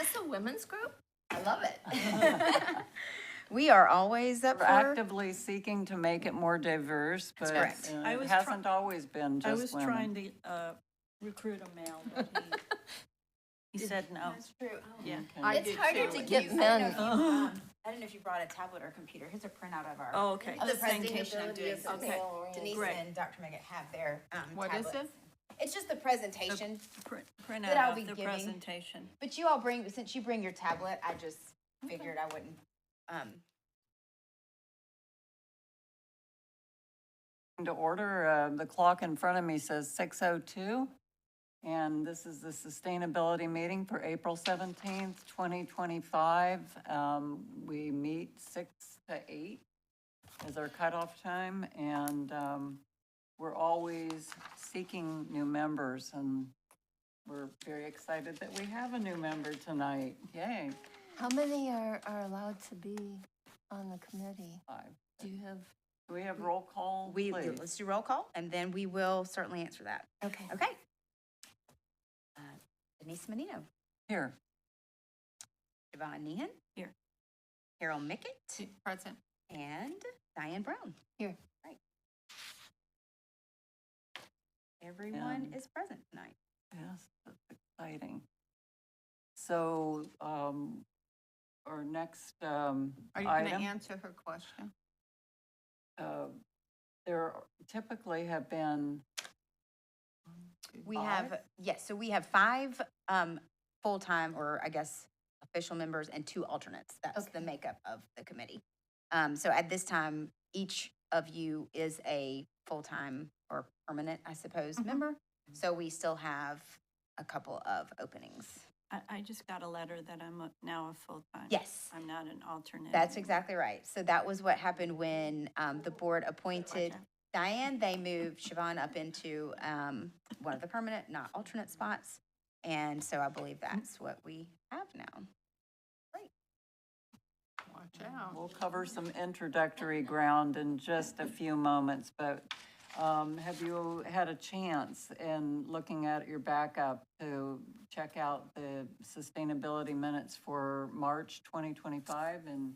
this a women's group? I love it. We are always up We're for. actively seeking to make it more diverse, but correct. I it was hasn't always been I just was women. trying to recruit a male, but he said no. That's true. Yeah. Okay. It's harder to get men. I don't know if you brought a tablet or a computer. Here's a printout of our. Oh, okay. Of the presentation I'm doing. So Okay. Denise Great. and Dr. Megan have their What is tablets. it? It's just the presentation. Print That I'll out be of the giving. presentation. But you all bring, since you bring your tablet, I just figured I wouldn't. To order, the clock in front of me says 6:02, and this is the sustainability meeting for April 17th, 2025. We meet 6 to 8 as our cutoff time, and we're always seeking new members, and we're very excited that we have a new member tonight. Yay. How many are allowed to be on the committee? 5. Do you have? Do we have roll call, please? Let's do roll call, and then we will certainly answer that. Okay. Okay. Denise Menino, Here. Siobhan Nehan. Here. Carol Mickett, Present. and Diane Brown. Here. Right. Everyone And- is present tonight. Yes, that's exciting. So, our next, Are you going to item, answer her question? there typically have been, We have, yes, so we have 5 full-time, or I guess official members, and 2 alternates. That's the Okay. makeup of the committee. So at this time, each of you is a full-time or permanent, I suppose, member. So we still have a couple of openings. I just got a letter that I'm now a full-time. Yes. I'm not an alternate. That's anymore. exactly right. So that was what happened when the board appointed Gotcha. Diane. They moved Siobhan up into one of the permanent, not alternate spots. And so I believe that's what we have now. Watch out. we'll cover some introductory ground in just a few moments, but have you had a chance in looking at your backup to check out the sustainability minutes for March 2025? And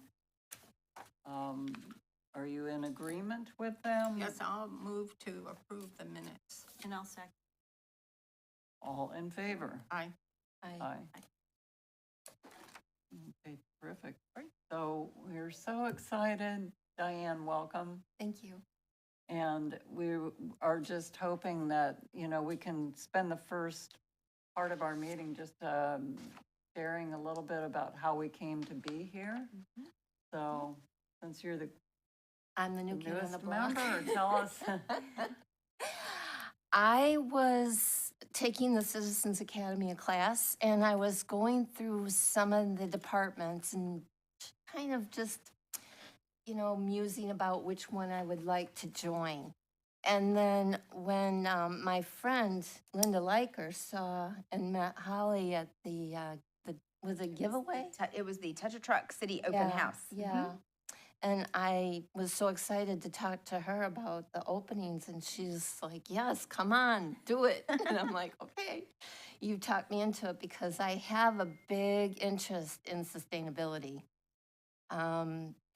are you in agreement with them? Yes, I'll move to approve the minutes. And I'll second. All in favor? Aye. Aye. Okay, terrific. So we're so excited. Diane, welcome. Thank you. And we are just hoping that, we can spend the first part of our meeting just sharing a little bit about how we came to be here. So since you're the I'm the new kid on the newest block. member, tell us. I was taking the Citizens Academy class, and I was going through some of the departments and kind of just, musing about which one I would like to join. And then when my friend Linda Liker saw and met Holly at was it giveaway? It was the Touch a Truck City Open Yeah, House. Yeah. And I was so excited to talk to her about the openings, and she's like, yes, come on, do it. And I'm like, okay. You talked me into it because I have a big interest in sustainability.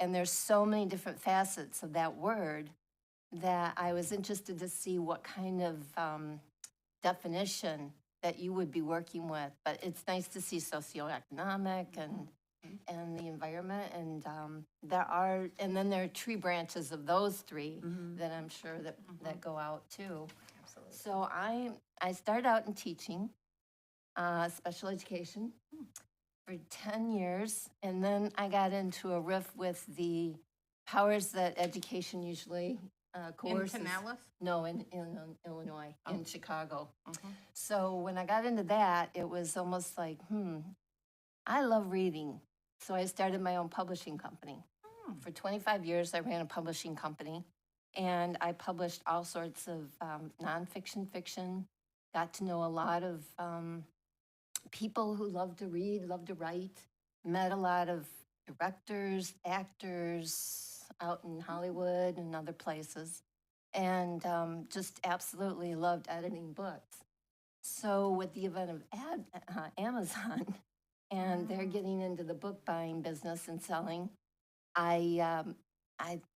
And there's so many different facets of that word that I was interested to see what kind of definition that you would be working with. But it's nice to see socioeconomic and the environment, and and then there are tree branches of those 3 that I'm sure that go out too. Absolutely. So I started out in teaching, special education for 10 years, and then I got into a riff with the powers that education usually coerces. In Pinellas? No, in Illinois, in Chicago. So when I got into that, it was almost like, I love reading. So I started my own publishing company. For 25 years, I ran a publishing company, and I published all sorts of nonfiction, fiction, got to know a lot of people who love to read, love to write, met a lot of directors, actors out in Hollywood and other places, and just absolutely loved editing books. So with the event of Amazon, and they're getting into the book buying business and selling. I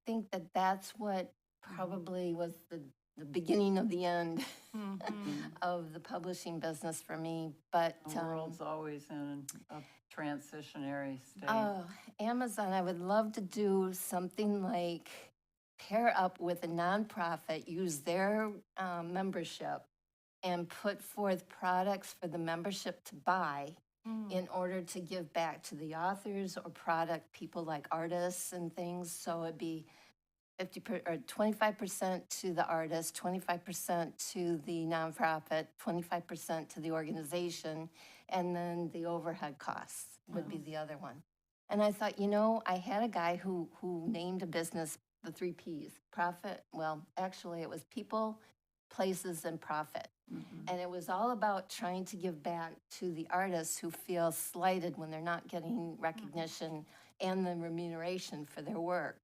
think that that's what probably was the beginning of the end of the publishing business for me. But The world's always in a transitionary state. oh, Amazon, I would love to do something like pair up with a nonprofit, use their membership, and put forth products for the membership to buy in order to give back to the authors or product people like artists and things. So it'd be 25% to the artist, 25% to the nonprofit, 25% to the organization, and then the overhead costs would be the other one. And I thought, I had a guy who named a business the 3 Ps, profit. Well, actually, it was people, places, and profit. And it was all about trying to give back to the artists who feel slighted when they're not getting recognition and the remuneration for their work.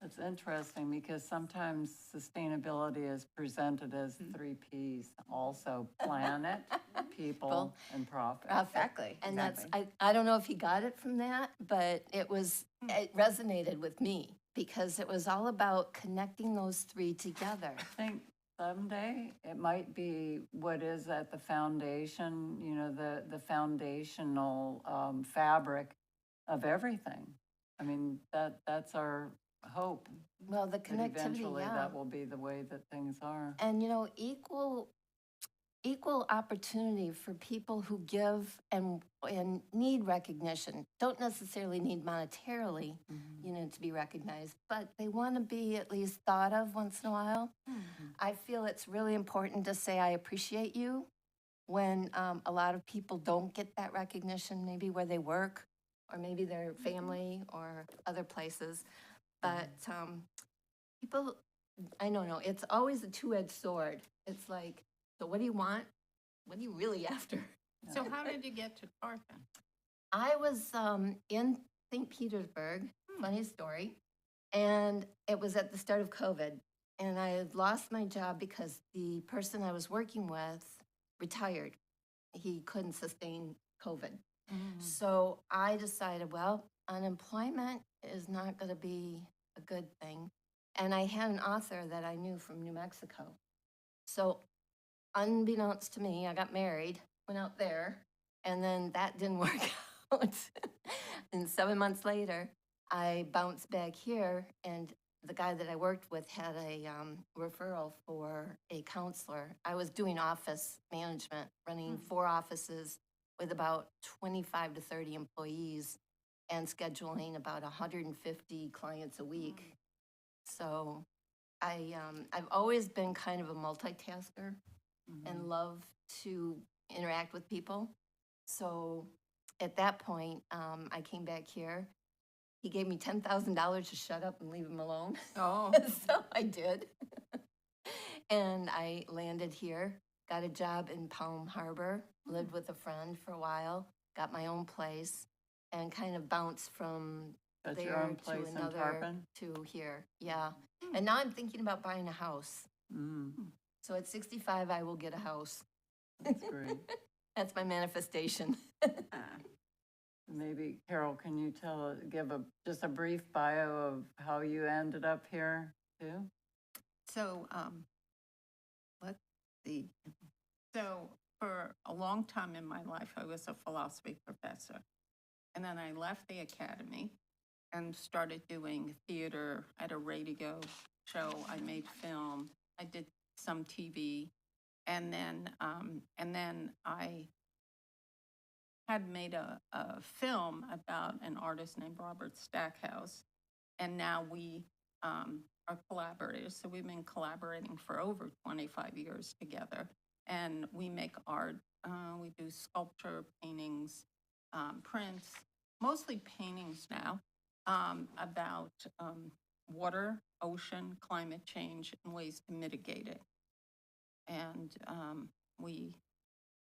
It's interesting because sometimes sustainability is presented as 3 Ps, also planet, people, and profit. Profit. Exactly, And exactly. I don't know if he got it from that, but it resonated with me because it was all about connecting those 3 together. I think someday it might be what is at the foundation, the foundational fabric of everything. I mean, that's our hope. Well, the That connectivity, eventually yeah. that will be the way that things are. And equal opportunity for people who give and need recognition, don't necessarily need monetarily, to be recognized, but they want to be at least thought of once in a while. I feel it's really important to say I appreciate you when a lot of people don't get that recognition, maybe where they work or maybe their family or other places. But people, I don't know, it's always a two-edged sword. It's like, so what do you want? What are you really after? So how did you get to Tarpon? I was in St. Petersburg, funny story, and it was at the start of COVID. And I had lost my job because the person I was working with retired. He couldn't sustain COVID. So I decided, well, unemployment is not going to be a good thing. And I had an author that I knew from New Mexico. So unbeknownst to me, I got married, went out there, and then that didn't work out. And 7 months later, I bounced back here, and the guy that I worked with had a referral for a counselor. I was doing office management, running 4 offices with about 25 to 30 employees and scheduling about 150 clients a week. So I've always been kind of a multitasker and love to interact with people. So at that point, I came back here. He gave me $10,000 to shut up and leave him alone. Oh. So I did. And I landed here, got a job in Palm Harbor, lived with a friend for a while, got my own place, and kind of bounced from That's your there own to place in another Tarpon? to here. Yeah. And now I'm thinking about buying a house. Mm, So at 65, I will get a house. that's great. That's my manifestation. Maybe, Carol, can you give just a brief bio of how you ended up here too? So, let's see. So for a long time in my life, I was a philosophy professor. And then I left the academy and started doing theater at a radio show. I made film. I did some TV. And then I had made a film about an artist named Robert Stackhouse. And now we are collaborators. So we've been collaborating for over 25 years together. And we make art. We do sculpture, paintings, prints, mostly paintings now, about water, ocean, climate change, and ways to mitigate it. And we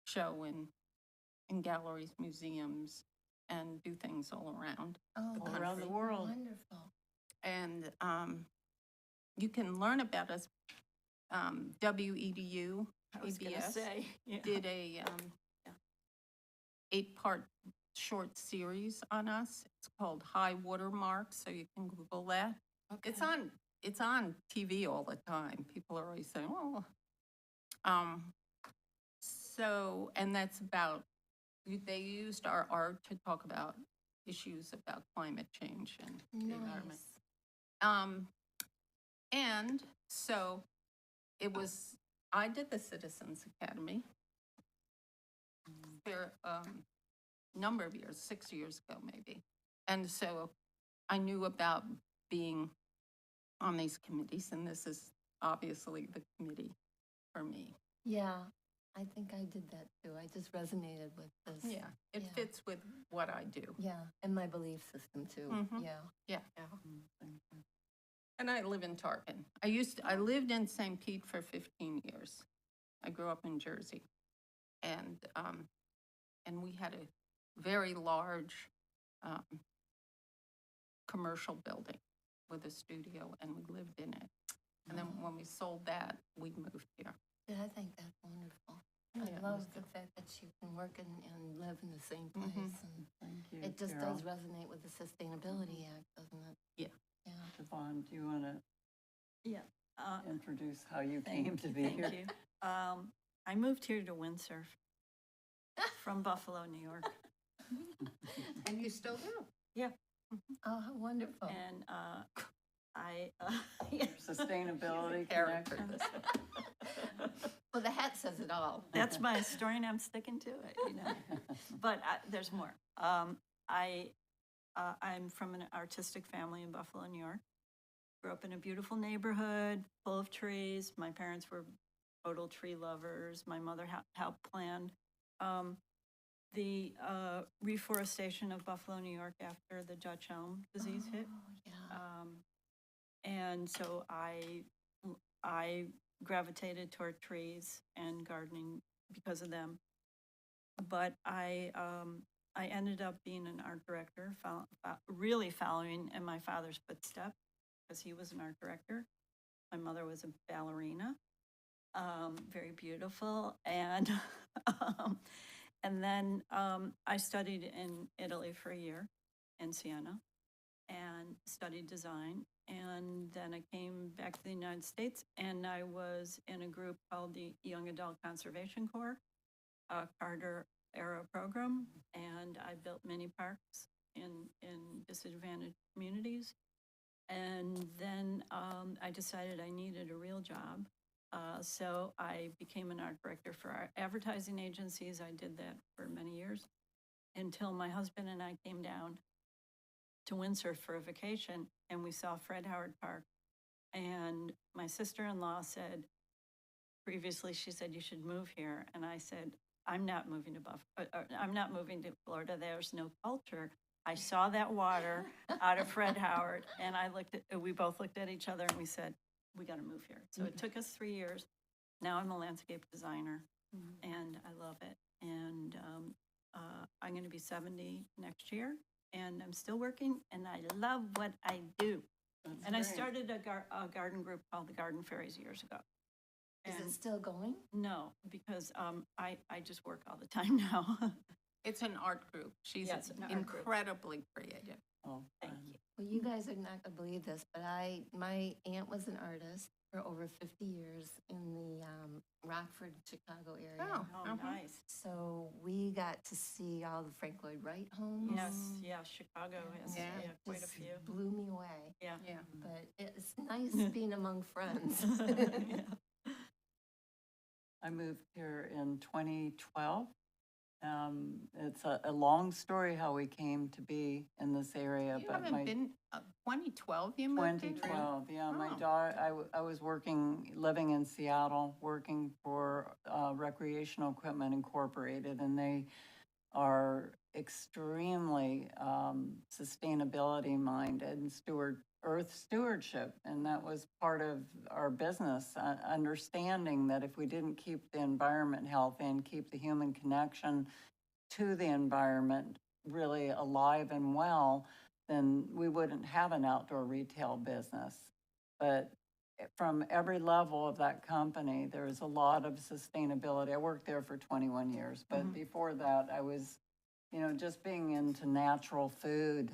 show in galleries, museums, and do things all around. Oh, All around the country. world. Wonderful. And you can learn about us. WEDU, I was gonna PBS, say, yeah. did a 8-part short series on us. It's called High Watermark, so you can Google that. It's on TV all the time. People are always saying, "Oh." So, and that's about, they used our art to talk about issues about climate change and the environment. Nice. And so it was, I did the Citizens Academy for number of years, 6 years ago maybe. And so I knew about being on these committees, and this is obviously the committee for me. Yeah, I think I did that too. I just resonated with this. Yeah, it Yeah. fits with what I do. Yeah, and my belief system too. Mhm. Yeah. Yeah. Thank you. And I live in Tarpon. I lived in St. Pete for 15 years. I grew up in Jersey. And we had a very large commercial building with a studio, and we lived in it. And then when we sold that, we moved here. Yeah, I think that's wonderful. Yeah, I it love was the fact that you can work and live in the same Mhm. place. And Thank you, it just Carol. does resonate with the Sustainability Act, doesn't it? Yeah. Yeah. Devon, do you want to Yeah. introduce how you Thank came to you, be here? Thank you. I moved here to windsurf from Buffalo, New York. And you still do? Oh, how wonderful. And I, Your sustainability Character. connection? Well, the hat says it all. that's my story and I'm sticking to it, you know. But there's more. I'm from an artistic family in Buffalo, New York. Grew up in a beautiful neighborhood full of trees. My parents were total tree lovers. My mother helped plan the reforestation of Buffalo, New York after the Dutch elm disease hit. Oh, yeah. And so I gravitated toward trees and gardening because of them. But I ended up being an art director, really following in my father's footsteps because he was an art director. My mother was a ballerina, very beautiful, and and then I studied in Italy for a year in Siena and studied design. And then I came back to the United States and I was in a group called the Young Adult Conservation Corps, a Carter era program. And I built many parks in disadvantaged communities. And then I decided I needed a real job. So I became an art director for our advertising agencies. I did that for many years until my husband and I came down to Windsor for a vacation and we saw Fred Howard Park. And my sister-in-law said, previously she said, you should move here. And I said, I'm not moving to I'm not moving to Florida. There's no culture. I saw that water out of Fred Howard and we both looked at each other and we said, we got to move here. So it took us 3 years. Now I'm a landscape designer and I love it. And I'm going to be 70 next year and I'm still working and I love what I do. That's And I great. started a garden group called the Garden Fairies years ago. Is And it still going? no, because I just work all the time now. It's an art group. She's Yeah, it's an art group. incredibly creative. Oh, Thank fun. you. Well, you guys are not gonna believe this, but my aunt was an artist for over 50 years in the Rockford, Chicago area. Oh. Oh, Mhm. nice. So we got to see all the Frank Lloyd Wright homes. Yes, yeah, Chicago has Yeah. quite a Just few. blew me away. Yeah. Yeah. But it's nice being among friends. Yeah. I moved here in 2012. It's a long story how we came to be in this area, You but haven't my been, 2012 you moved here? 2012, yeah, my Oh. daughter, I was living in Seattle, working for Recreational Equipment Incorporated, and they are extremely sustainability minded and earth stewardship. And that was part of our business, understanding that if we didn't keep the environment healthy and keep the human connection to the environment really alive and well, then we wouldn't have an outdoor retail business. But from every level of that company, there's a lot of sustainability. I worked there for 21 years, but before that, I was you know, just being into natural food,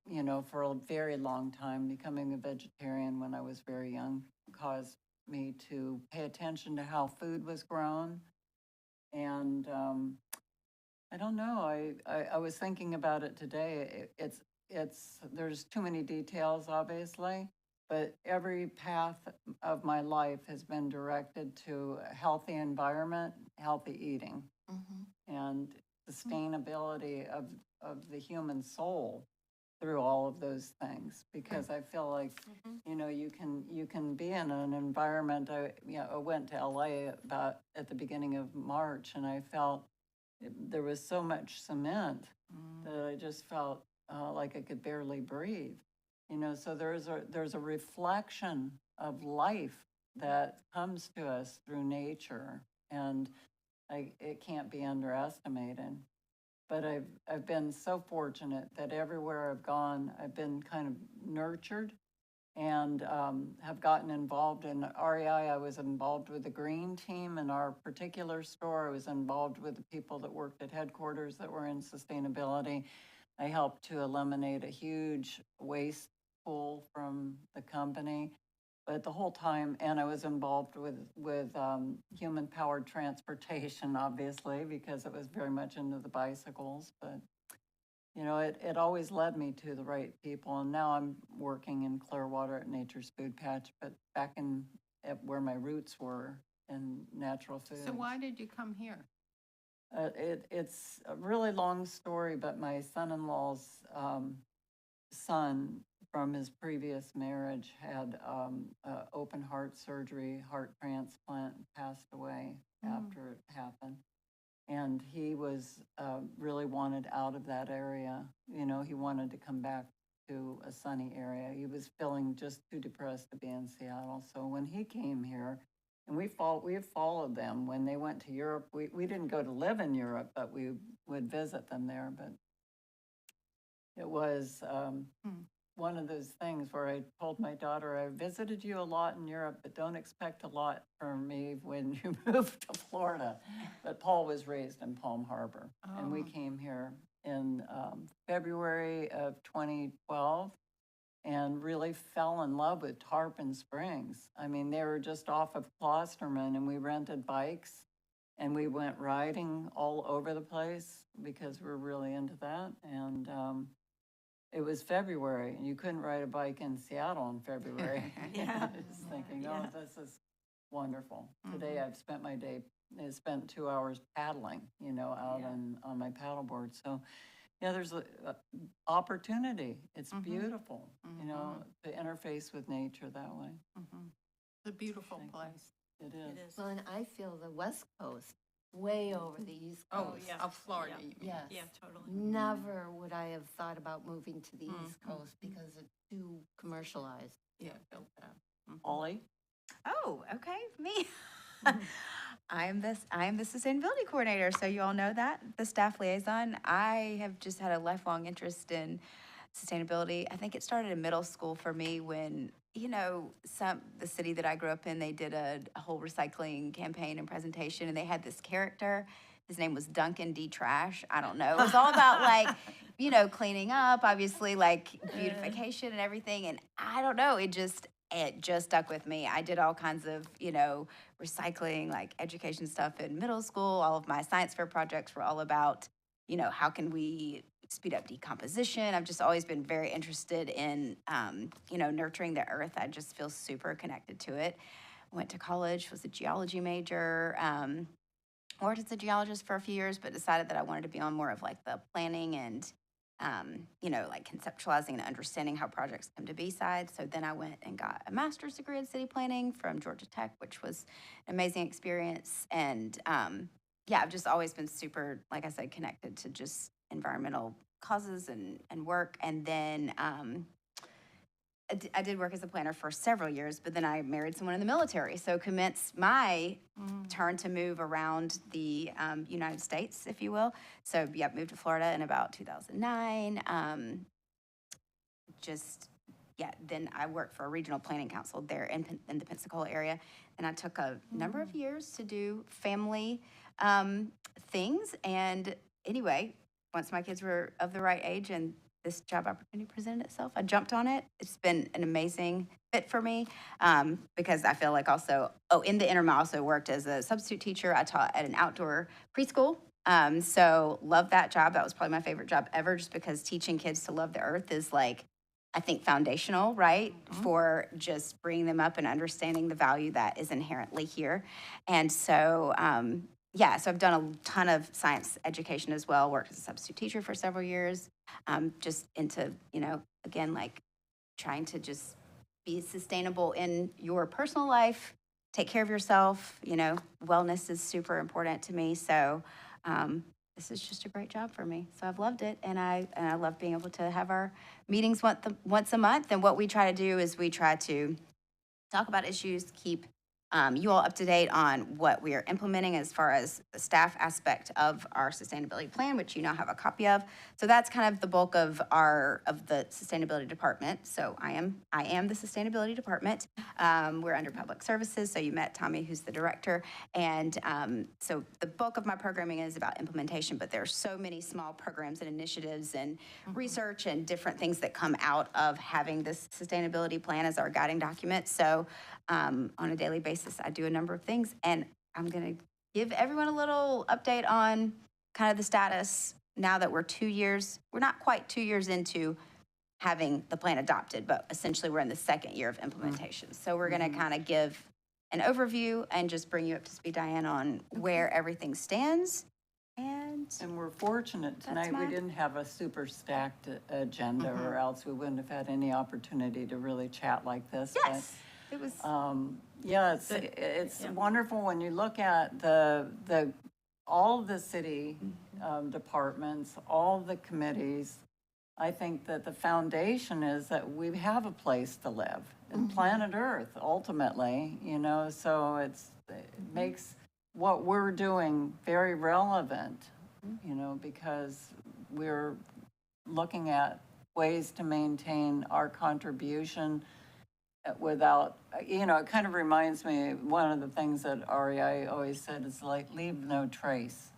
you know, for a very long time, becoming a vegetarian when I was very young caused me to pay attention to how food was grown. And I don't know, I was thinking about it today. There's too many details, obviously, but every path of my life has been directed to a healthy environment, healthy eating, and sustainability of the human soul through all of those things. Because I feel like, you know, you can be in an environment. I went to LA about at the beginning of March, and I felt there was so much cement that I just felt like I could barely breathe. You know, so there's a reflection of life that comes to us through nature, and it can't be underestimated. But I've been so fortunate that everywhere I've gone, I've been kind of nurtured and have gotten involved in REI. I was involved with the green team in our particular store. I was involved with the people that worked at headquarters that were in sustainability. I helped to eliminate a huge waste pool from the company. But the whole time, and I was involved with human-powered transportation, obviously, because it was very much into the bicycles. But you know, it always led me to the right people. And now I'm working in Clearwater at Nature's Food Patch, but back at where my roots were in natural foods. So why did you come here? It's a really long story, but my son-in-law's son from his previous marriage had open heart surgery, heart transplant, and passed away after it happened. And he was really wanted out of that area. You know, he wanted to come back to a sunny area. He was feeling just too depressed to be in Seattle. So when he came here, and we followed them when they went to Europe. We didn't go to live in Europe, but we would visit them there. But it was one of those things where I told my daughter, I visited you a lot in Europe, but don't expect a lot from me when you move to Florida. But Paul was raised in Palm Harbor, and we came here in February of 2012 and really fell in love with Tarpon Springs. I mean, they were just off of Klosterman, and we rented bikes, and we went riding all over the place because we're really into that. And it was February, and you couldn't ride a bike in Seattle in February. Yeah. Just thinking, oh, this is wonderful. Today I've spent 2 hours paddling, you know, out on my paddleboard. So, yeah, there's a opportunity. It's beautiful, you know, to interface with nature that way. It's a beautiful place. It is. It is. Well, and I feel the West Coast, way over the East Oh, Coast. yeah, of Florida, Yeah. you mean? Yes. Yeah, totally. Never would I have thought about moving to the East Coast because it's too commercialized. Yeah, built out. Ollie? Oh, okay, me. I am the sustainability coordinator, so you all know that, the staff liaison. I have just had a lifelong interest in sustainability. I think it started in middle school for me when, you know, the city that I grew up in, they did a whole recycling campaign and presentation, and they had this character. His name was Duncan D. Trash. I don't know. It was all about like, you know, cleaning up, obviously, like beautification and everything. And I don't know, it just stuck with me. I did all kinds of, you know, recycling, like education stuff in middle school. All of my science fair projects were all about, you know, how can we speed up decomposition. I've just always been very interested in, you know, nurturing the earth. I just feel super connected to it. Went to college, was a geology major, worked as a geologist for a few years, but decided that I wanted to be on more of like the planning and, you know, like conceptualizing and understanding how projects come to be side. So then I went and got a master's degree in city planning from Georgia Tech, which was an amazing experience. And yeah, I've just always been super, like I said, connected to just environmental causes and work. And then I did work as a planner for several years, but then I married someone in the military. So commenced my turn to move around the United States, if you will. So yeah, moved to Florida in about 2009. Then I worked for a regional planning council there in the Pensacola area. And I took a number of years to do family things. And anyway, once my kids were of the right age and this job opportunity presented itself, I jumped on it. It's been an amazing fit for me because I feel like also, in the interim, I also worked as a substitute teacher. I taught at an outdoor preschool. So love that job. That was probably my favorite job ever, just because teaching kids to love the earth is like, I think foundational, right? For just bringing them up and understanding the value that is inherently here. And so, yeah, so I've done a ton of science education as well, worked as a substitute teacher for several years, just into, again, like trying to just be sustainable in your personal life, take care of yourself, wellness is super important to me. So, this is just a great job for me. So I've loved it, and I love being able to have our meetings once a month. And what we try to do is we try to talk about issues, keep you all up to date on what we are implementing as far as the staff aspect of our sustainability plan, which you now have a copy of. So that's kind of the bulk of the sustainability department. So I am the sustainability department. We're under public services. So you met Tommy, who's the director. And so the bulk of my programming is about implementation, but there are so many small programs and initiatives and research and different things that come out of having this sustainability plan as our guiding document. So on a daily basis, I do a number of things, and I'm going to give everyone a little update on kind of the status now that we're not quite 2 years into having the plan adopted, but essentially we're in the second year of implementation. So we're going to kind of give an overview and just bring you up to speed, Diane, on where everything stands. And we're fortunate tonight, we didn't have a super stacked agenda, or else we wouldn't have had any opportunity to really chat like this. Yes. It was Yeah, it's wonderful when you look at all of the city departments, all the committees. I think that the foundation is that we have a place to live, and planet Earth, ultimately, so it makes what we're doing very relevant, because we're looking at ways to maintain our contribution without, it kind of reminds me, one of the things that REI always said is like, leave no trace,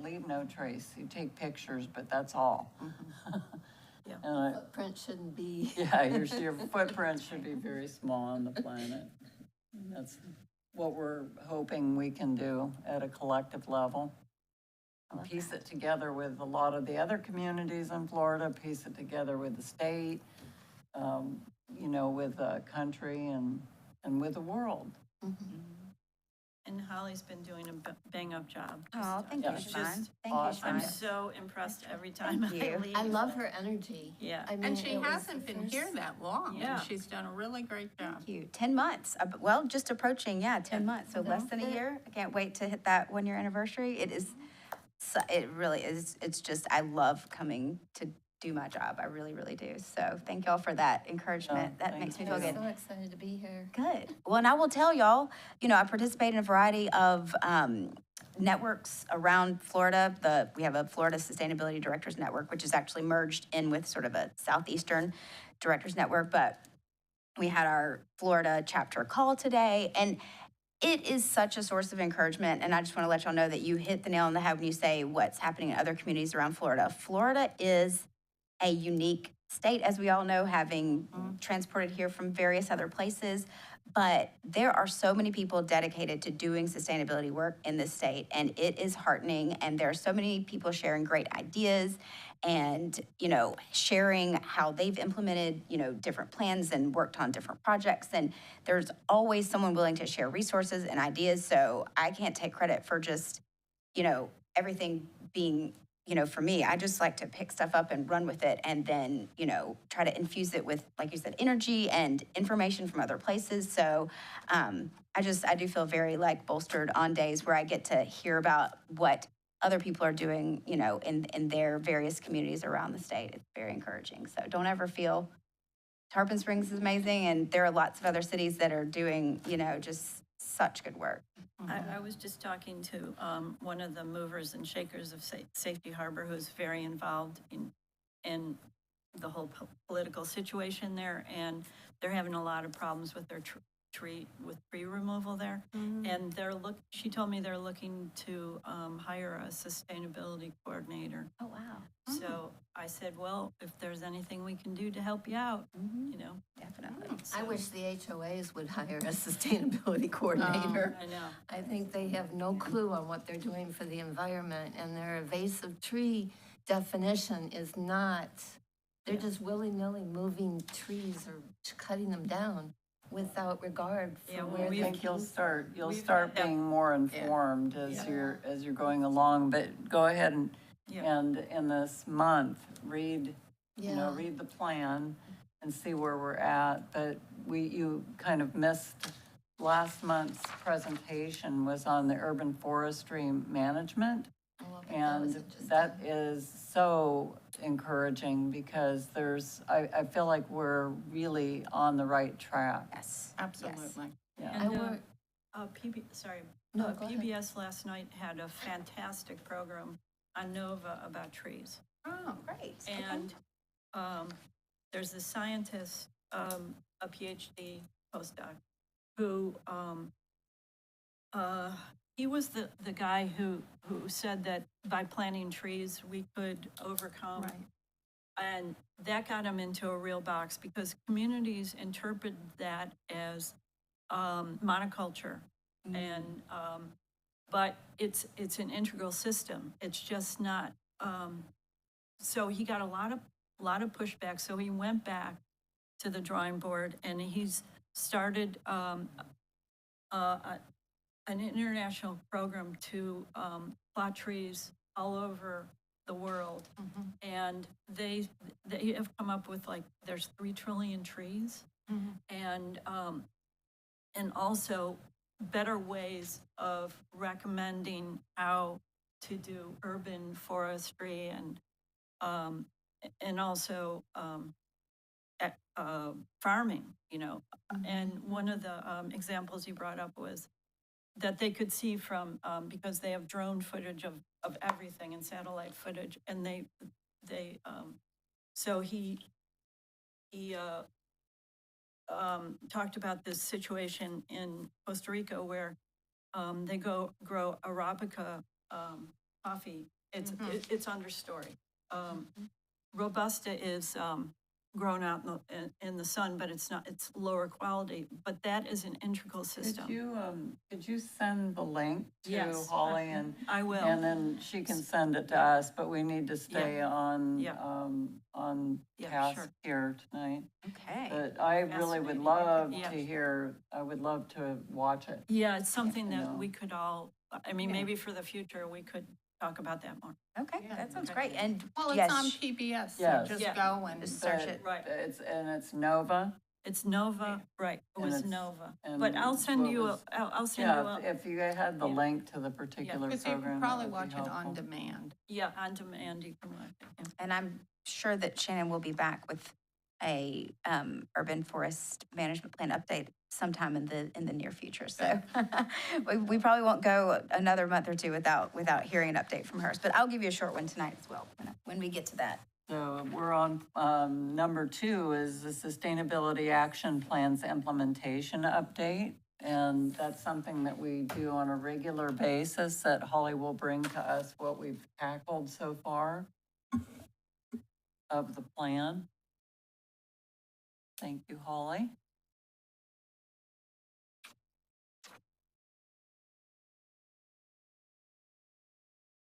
leave no trace. You take pictures, but that's all. The footprint shouldn't be. Yeah, your footprint should be very small on the planet. And that's what we're hoping we can do at a collective level. Piece it together with a lot of the other communities in Florida, piece it together with the state, with the country and with the world. And Holly's been doing a bang-up job. Oh, thank you, Yeah, Sean. just Thank awesome. you, I'm Sean. so impressed every time Thank you. I leave. I love her energy. Yeah. I mean, And she it was hasn't the been first- here that long, Yeah. and she's done a really great job. Thank you. 10 months. Well, just approaching, 10 months. So less than a year. I can't wait to hit that 1 year anniversary. It really is. It's just, I love coming to do my job. I really, really do. So thank y'all for that encouragement. That thank makes me you. feel I'm good. so excited to be here. Good. Well, and I will tell y'all, I participate in a variety of networks around Florida. We have a Florida Sustainability Directors Network, which is actually merged in with sort of a Southeastern Directors Network. But we had our Florida chapter call today, and it is such a source of encouragement. And I just want to let y'all know that you hit the nail on the head when you say what's happening in other communities around Florida. Florida is a unique state, as we all know, having transported here from various other places. But there are so many people dedicated to doing sustainability work in this state, and it is heartening. And there are so many people sharing great ideas and, sharing how they've implemented, different plans and worked on different projects. And there's always someone willing to share resources and ideas. So I can't take credit for just, everything being, for me, I just like to pick stuff up and run with it and then, try to infuse it with, like you said, energy and information from other places. So I do feel very bolstered on days where I get to hear about what other people are doing, in their various communities around the state. It's very encouraging. So don't ever feel, Tarpon Springs is amazing, and there are lots of other cities that are doing, just such good work. I was just talking to one of the movers and shakers of Safety Harbor, who's very involved in the whole political situation there, and they're having a lot of problems with their with tree removal there. And she told me they're looking to hire a sustainability coordinator. Oh, wow. So I said, well, if there's anything we can do to help you out, you know. Definitely. I so- wish the HOAs would hire a sustainability coordinator. I know. I think they have no clue on what they're doing for the environment, and their invasive tree definition is not, they're just willy-nilly moving trees or cutting them down without regard Yeah, for well, where I we- they think you'll came. start We've- being more informed as Yeah. you're going along, but go ahead Yeah. and in this month, read Yeah. read the plan and see where we're at. But you kind of missed last month's presentation was on the urban forestry management. Oh, okay, And was interesting. that is so encouraging because I feel like we're really on the right track. Yes. Absolutely. Yeah. I And, work, No, go ahead. PBS last night had a fantastic program on Nova about trees. Oh, great. Okay. And there's a scientist, a PhD postdoc, who he was the guy who said that by planting trees, we could overcome. Right. And that got him into a real box because communities interpret that as monoculture. And, but it's an integral system. It's just not. So he got a lot of pushback. So he went back to the drawing board and he's started an international program to plot trees all over the world. And they have come up with there's 3 trillion trees. And also better ways of recommending how to do urban forestry and also farming, you know. And one of the examples you brought up was that they could see from, because they have drone footage of everything and satellite footage, and so he talked about this situation in Costa Rica where they grow Arabica coffee. It's understory. Robusta is grown out in the sun, but it's lower quality. But that is an integral system. Could you send the link to Yes. Holly and I will. and then she can send it to us, but we need to stay on Yeah. Yeah, task sure. here tonight. Okay. But I really would Fascinating. love Yeah. to hear, I would love to watch it. Yeah, it's something You that know. we could all, I mean, Yeah. maybe for the future, we could talk about that more. Okay, Yeah. that sounds Okay. great. And Well, yes, it's on PBS, so Yes. just Yeah. go and Just search But it. Right. It's Nova. It's Nova, right, it And was it's- Nova. and But I'll send what you, was- I'll send you, Yeah, if you had the Yeah. link to the particular because you program. can that probably would be watch it on helpful. demand. yeah, on demand, you can watch it. Yeah. and I'm sure that Shannon will be back with a urban forest management plan update sometime in the near future. So we probably won't go another month or two without hearing an update from hers. But I'll give you a short one tonight as well when we get to that. So we're on, number 2 is the Sustainability Action Plan's implementation update. And that's something that we do on a regular basis that Holly will bring to us what we've tackled so far of the plan. Thank you, Holly.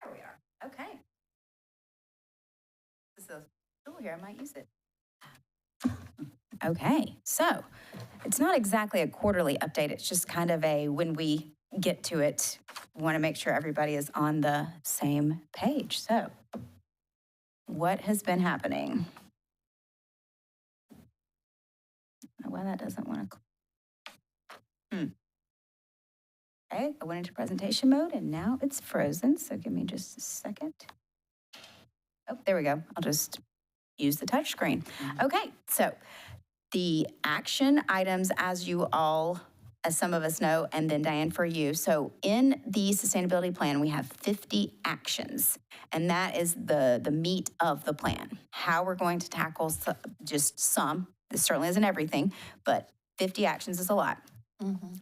There we are. Okay. This is a tool here. I might use it. Okay, so it's not exactly a quarterly update. It's just kind of a when we get to it, we want to make sure everybody is on the same page. So, what has been happening? Well, that doesn't want to. Okay, I went into presentation mode and now it's frozen. So give me just a second. Oh, there we go. I'll just use the touch screen. Okay, so the action items, as some of us know, and then Diane for you. So in the sustainability plan, we have 50 actions, and that is the meat of the plan. How we're going to tackle just some. This certainly isn't everything, but 50 actions is a lot.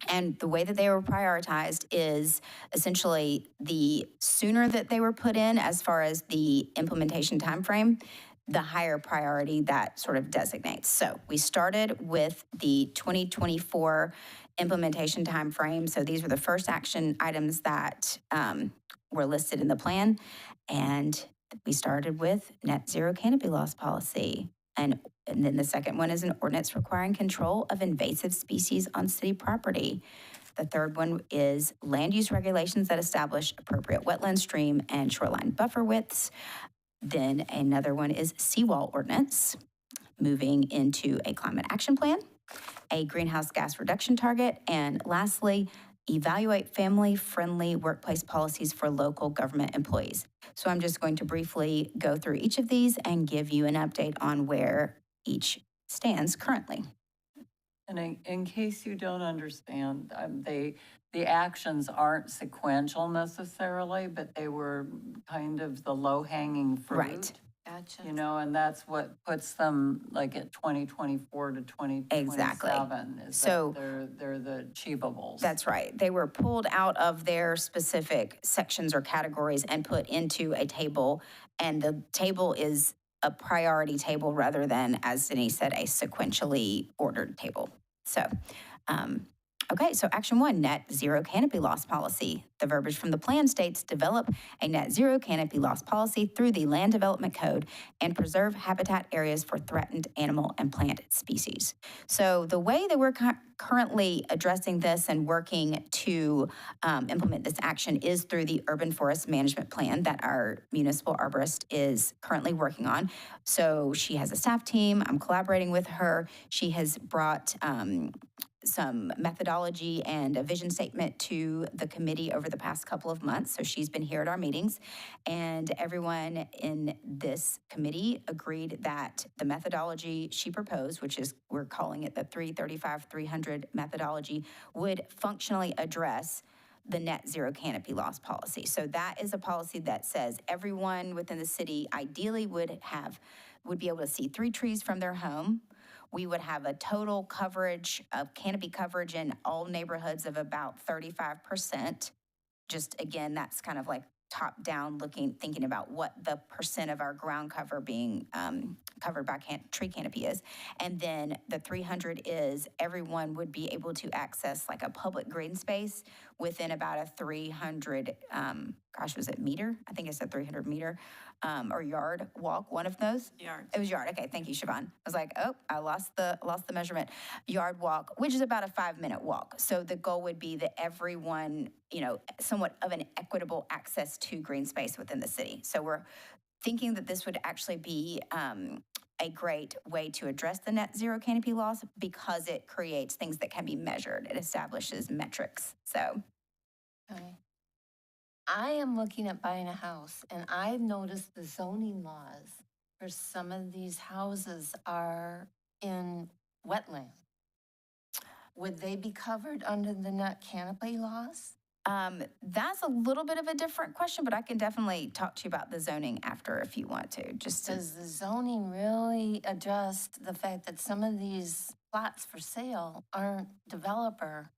And the way that they were prioritized is essentially the sooner that they were put in as far as the implementation timeframe, the higher priority that sort of designates. So we started with the 2024 implementation timeframe. So these were the first action items that were listed in the plan. And we started with net zero canopy loss policy. And then the second one is an ordinance requiring control of invasive species on city property. The third one is land use regulations that establish appropriate wetland, stream, and shoreline buffer widths. Then another one is seawall ordinance, moving into a climate action plan, a greenhouse gas reduction target, and lastly, evaluate family-friendly workplace policies for local government employees. So I'm just going to briefly go through each of these and give you an update on where each stands currently. And in case you don't understand, the actions aren't sequential necessarily, but they were kind of the low-hanging fruit. Right. Gotcha. You know, and that's what puts them like at 2024 to 2027. Exactly. Is So- that they're the achievables. That's right. They were pulled out of their specific sections or categories and put into a table. And the table is a priority table rather than, as Denise said, a sequentially ordered table. So, okay, so action one, net zero canopy loss policy. The verbiage from the plan states develop a net zero canopy loss policy through the Land Development Code and preserve habitat areas for threatened animal and plant species. So the way that we're currently addressing this and working to implement this action is through the Urban Forest Management Plan that our municipal arborist is currently working on. So she has a staff team. I'm collaborating with her. She has brought some methodology and a vision statement to the committee over the past couple of months. So she's been here at our meetings, and everyone in this committee agreed that the methodology she proposed, which is, we're calling it the 335-300 methodology, would functionally address the net zero canopy loss policy. So that is a policy that says everyone within the city ideally would be able to see 3 trees from their home. We would have a total coverage of canopy coverage in all neighborhoods of about 35%. Just again, that's kind of like top down looking, thinking about what the percent of our ground cover being covered by tree canopy is. And then the 300 is everyone would be able to access like a public green space within about a 300, was it meter? I think it's a 300 meter or yard walk, one of those. Yard. It was yard. Okay, thank you, Siobhan. I was like, oh, I lost the measurement. Yard walk, which is about a 5-minute walk. So the goal would be that everyone, somewhat of an equitable access to green space within the city. So we're thinking that this would actually be a great way to address the net zero canopy loss because it creates things that can be measured. It establishes metrics. So. Okay. I am looking at buying a house, and I've noticed the zoning laws for some of these houses are in wetland. Would they be covered under the net canopy laws? That's a little bit of a different question, but I can definitely talk to you about the zoning after if you want to. Just to, Does the zoning really adjust the fact that some of these plots for sale aren't developer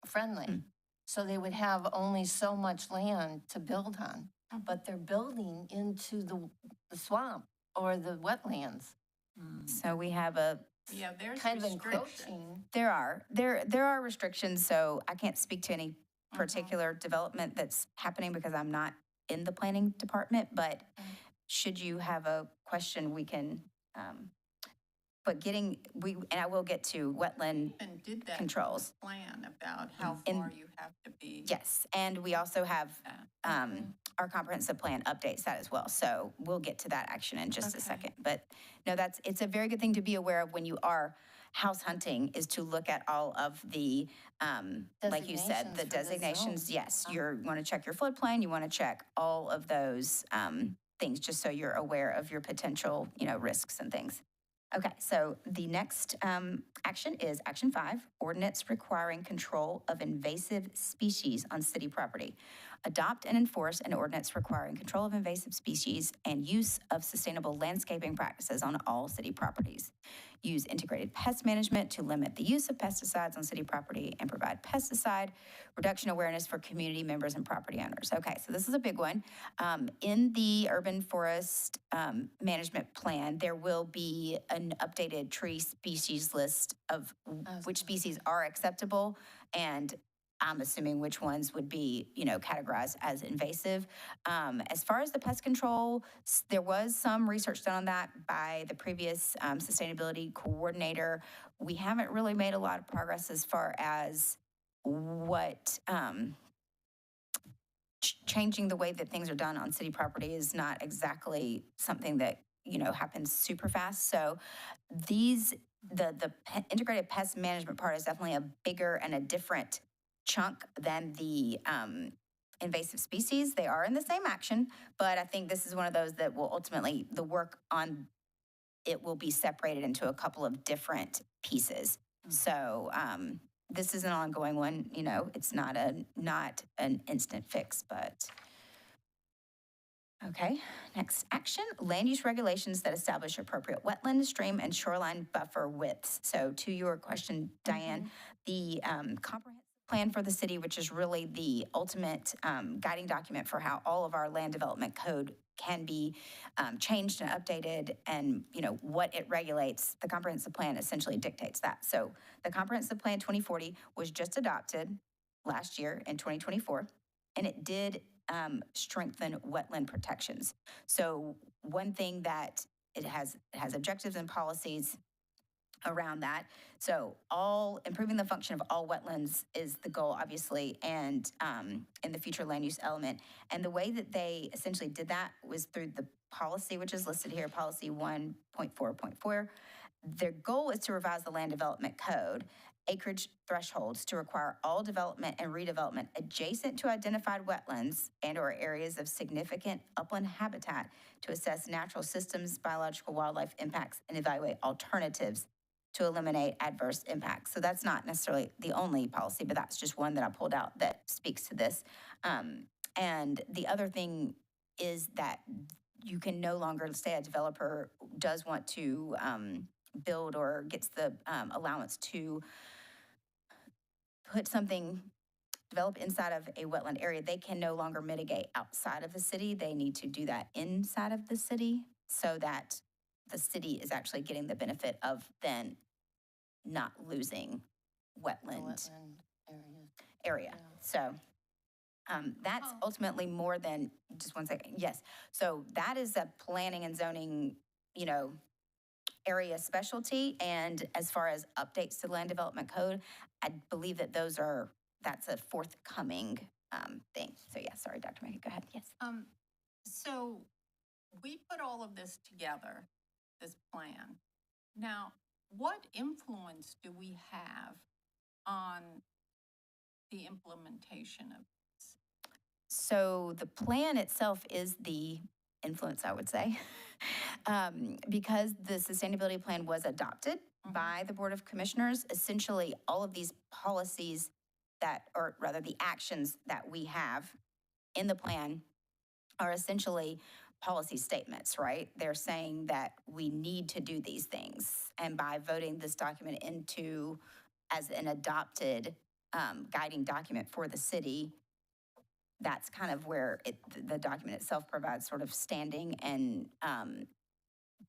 friendly? So they would have only so much land to build on, but they're building into the swamp or the wetlands, so we have a. Yeah, there's kind of restrictions. encroaching. There are restrictions, so I can't speak to any particular development that's happening because I'm not in the planning department, but should you have a question, we can, but and I will get to wetland And did that controls. plan about how In- far you have to be. Yes, and we also have our comprehensive plan updates that as well. So we'll get to that action in just a Okay. second. But no, it's a very good thing to be aware of when you are house hunting is to look at all of the, like you said, Designations the for the designations. zone. Yes, you want to check your floodplain, you want to check all of those things just so you're aware of your potential, risks and things. Okay, so the next action is action 5, ordinance requiring control of invasive species on city property. adopt and enforce an ordinance requiring control of invasive species and use of sustainable landscaping practices on all city properties. Use integrated pest management to limit the use of pesticides on city property and provide pesticide reduction awareness for community members and property owners. Okay, so this is a big one. In the urban forest management plan, there will be an updated tree species list of which species are acceptable, and I'm assuming which ones would be, categorized as invasive. As far as the pest control, there was some research done on that by the previous sustainability coordinator. We haven't really made a lot of progress as far as what changing the way that things are done on city property is not exactly something that happens super fast. So the integrated pest management part is definitely a bigger and a different chunk than the invasive species. They are in the same action, but I think this is one of those that will ultimately, the work on it will be separated into a couple of different pieces. So this is an ongoing one, it's not an instant fix, but. Okay, next action, land use regulations that establish appropriate wetland, stream, and shoreline buffer widths. So to your question, Diane, the comprehensive plan for the city, which is really the ultimate guiding document for how all of our land development code can be changed and updated, and what it regulates, the comprehensive plan essentially dictates that. So the comprehensive plan 2040 was just adopted last year in 2024, and it did strengthen wetland protections. So one thing that it has objectives and policies around that. So improving the function of all wetlands is the goal, obviously, and in the future land use element. And the way that they essentially did that was through the policy, which is listed here, policy 1.4.4. Their goal is to revise the land development code acreage thresholds to require all development and redevelopment adjacent to identified wetlands and or areas of significant upland habitat to assess natural systems, biological wildlife impacts, and evaluate alternatives to eliminate adverse impacts. So that's not necessarily the only policy, but that's just one that I pulled out that speaks to this. And the other thing is that you can no longer, say a developer does want to build or gets the allowance to put something, develop inside of a wetland area, they can no longer mitigate outside of the city. They need to do that inside of the city so that the city is actually getting the benefit of then not losing wetland area. Yeah. So that's ultimately more than, just one second, yes. So that is a planning and zoning, area specialty. And as far as updates to the land development code, I believe that that's a forthcoming thing. So yeah, sorry, Dr. Mackey, go ahead, yes. So we put all of this together, this plan. Now, what influence do we have on the implementation of this? So the plan itself is the influence, I would say, because the sustainability plan was adopted by the Board of Commissioners. Essentially, all of these policies or rather the actions that we have in the plan are essentially policy statements, right? They're saying that we need to do these things. And by voting this document into as an adopted guiding document for the city, that's kind of where the document itself provides sort of standing, and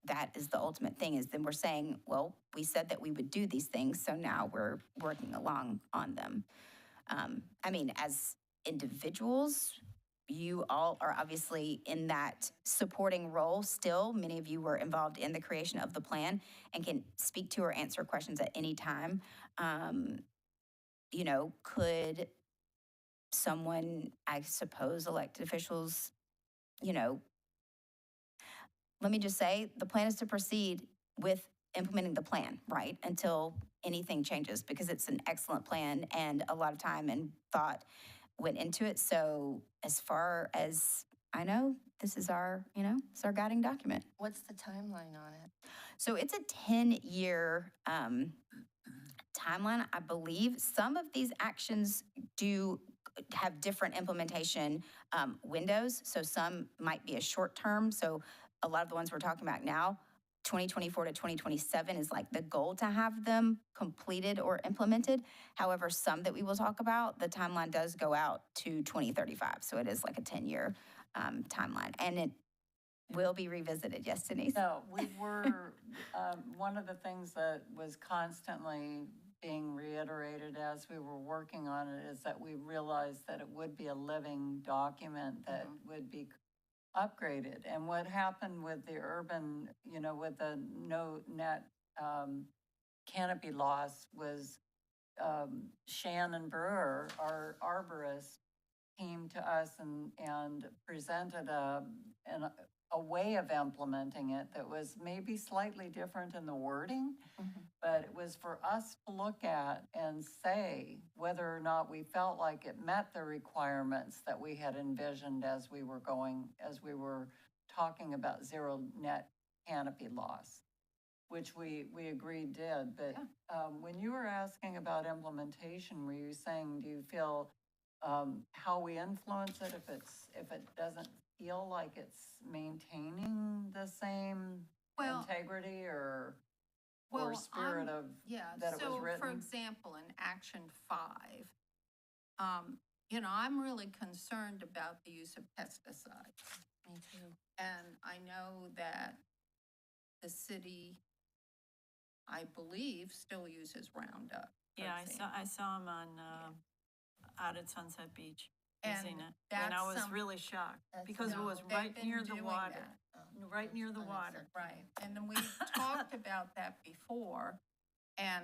that is the ultimate thing, is then we're saying, well, we said that we would do these things, so now we're working along on them. I mean, as individuals, you all are obviously in that supporting role still. Many of you were involved in the creation of the plan and can speak to or answer questions at any time. Could someone, I suppose, elected officials, let me just say, the plan is to proceed with implementing the plan, right, until anything changes, because it's an excellent plan and a lot of time and thought went into it. So as far as I know, this is it's our guiding document. What's the timeline on it? So it's a 10-year timeline, I believe. Some of these actions do have different implementation windows. So some might be a short term. So a lot of the ones we're talking about now, 2024 to 2027 is like the goal to have them completed or implemented. However, some that we will talk about, the timeline does go out to 2035. So it is like a 10-year timeline. And it will be revisited. Yes, Denise? No, we were, one of the things that was constantly being reiterated as we were working on it is that we realized that it would be a living document that would be upgraded. And what happened with the urban, with the no net canopy loss was Shannon Brewer, our arborist, came to us and presented a way of implementing it that was maybe slightly different in the wording, but it was for us to look at and say whether or not we felt like it met the requirements that we had envisioned as we were talking about zero net canopy loss, which we agreed did. But when you were asking about implementation, were you saying, do you feel how we influence it if it doesn't feel like it's maintaining the same integrity or spirit of that it was written? So, for example, in Action 5, I'm really concerned about the use of pesticides. Me too. And I know that the city, I believe, still uses Roundup. for Yeah, example. I saw him on, out at Sunset Beach using And it. And I that's was really shocked That's because it No, was they've right been near the doing water. that. Right near the water. Right, and then we've talked about that before and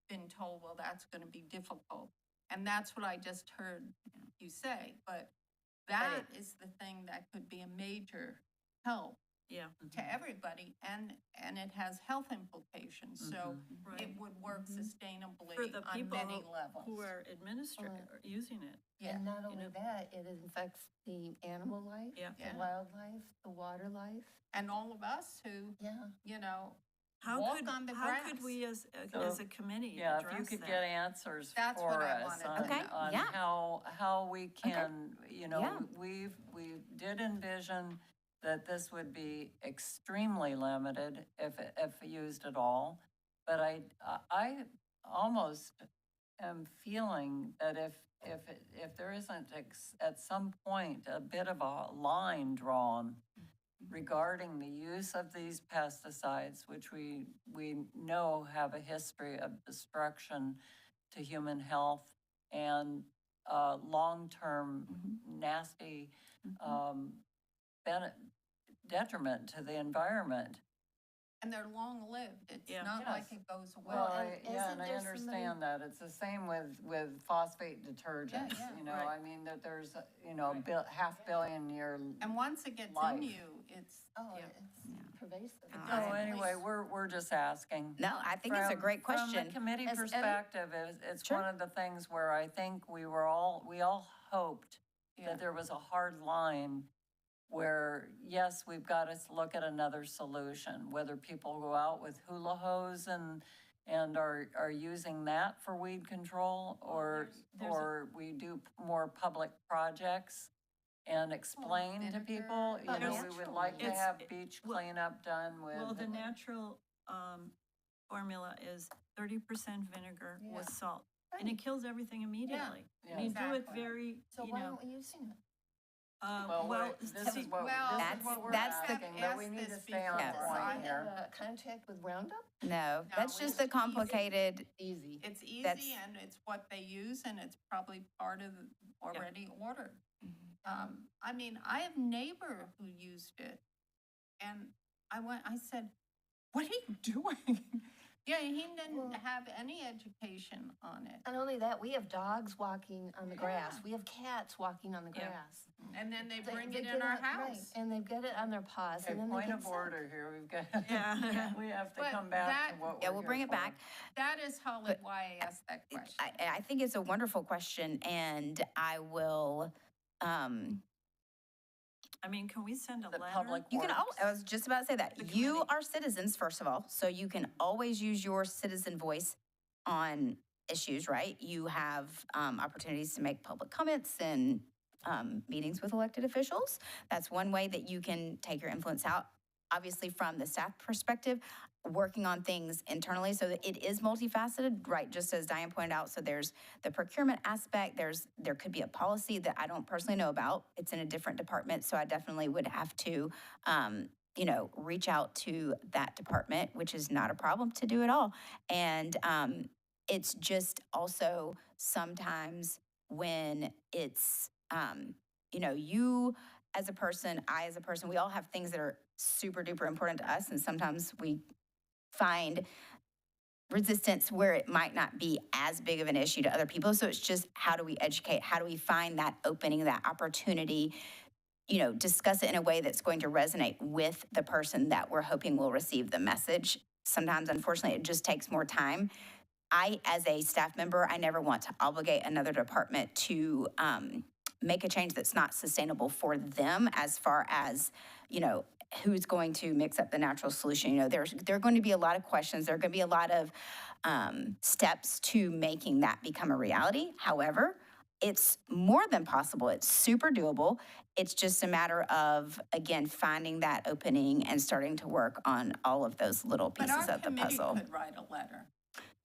been told, well, that's gonna be difficult. And that's what I just heard you say, but that is the thing that could be a major help Yeah. to everybody, and it has health implications, so Right. it would work For sustainably the on people many levels. who are administrating, or using it. Yeah. And not only know. that, it affects the animal life, Yeah. Yeah. the wildlife, the water life. And all of us who, Yeah. How walk could, on the how could grass. we as So, a committee Yeah, if you address could that? get answers That's for what I us wanted to on, Okay, know. on yeah. how we can, Yeah. we did envision that this would be extremely limited if used at all. But I almost am feeling that if there isn't at some point a bit of a line drawn regarding the use of these pesticides, which we know have a history of destruction to human health and long-term nasty detriment to the environment. And they're long-lived, it's Yeah. not like Yes. it goes away. Well, and yeah, isn't and I there somebody- understand that. It's the same with phosphate detergents, yeah, right. I mean, that there's, a Right. half billion year. And once it gets Life. in you, it's, Oh, Yeah. it's pervasive. Oh, So anyway, we're just asking. No, I think it's a great From question. the committee Has any- perspective, it's Sure. one of the things where I think we all hoped yeah. that there was a hard line where, yes, we've got to look at another solution, whether people go out with hula hose and are using that for weed control, or we do more public projects and explain to vinegar, people, There's- we would like to It's- have beach well- cleanup done with. Well, the natural formula is 30% vinegar with Yeah. salt, and it kills everything immediately. Yeah. And you do it Exactly. very, So why aren't we using it? Well, this see, is what That's- we're that's the- asking, but we Asked need to this stay on before. Does point I here. have a contract with Roundup? No, that's No, just it's the easy. complicated, Easy. It's That's- easy and it's what they use and it's probably part of already ordered. I mean, I have a neighbor who used it and I said, what are you doing? Yeah, he didn't Well- have any education on it. Not only that, we have dogs walking on the grass. Yeah. We have cats walking on the Yeah. grass. And then they They- bring they it get in our it- right, house. And they get it on their paws Okay, and then they point get of sick. order here, we've got, Yeah. we have to But come back to that- what yeah, we're we'll here bring it for. back. That is Holly, why I asked that question. I think it's a wonderful question, and I will, I mean, can we send a The letter? public you can, works. I was just about to say that. The You committee. are citizens, first of all, so you can always use your citizen voice on issues, right? You have opportunities to make public comments and meetings with elected officials. That's one way that you can take your influence out. Obviously, from the staff perspective, working on things internally so that it is multifaceted, right? Just as Diane pointed out, so there's the procurement aspect, there could be a policy that I don't personally know about. It's in a different department, so I definitely would have to reach out to that department, which is not a problem to do at all. And it's just also sometimes when it's, you as a person, I as a person, we all have things that are super duper important to us. And sometimes we find resistance where it might not be as big of an issue to other people. So it's just, how do we educate? How do we find that opening, that opportunity, discuss it in a way that's going to resonate with the person that we're hoping will receive the message. Sometimes, unfortunately, it just takes more time. I, as a staff member, I never want to obligate another department to make a change that's not sustainable for them, as far as, who's going to mix up the natural solution. There are going to be a lot of questions. There are going to be a lot of steps to making that become a reality. However, it's more than possible. It's super doable. It's just a matter of, again, finding that opening and starting to work on all of those little But pieces our of the committee puzzle. could write a letter.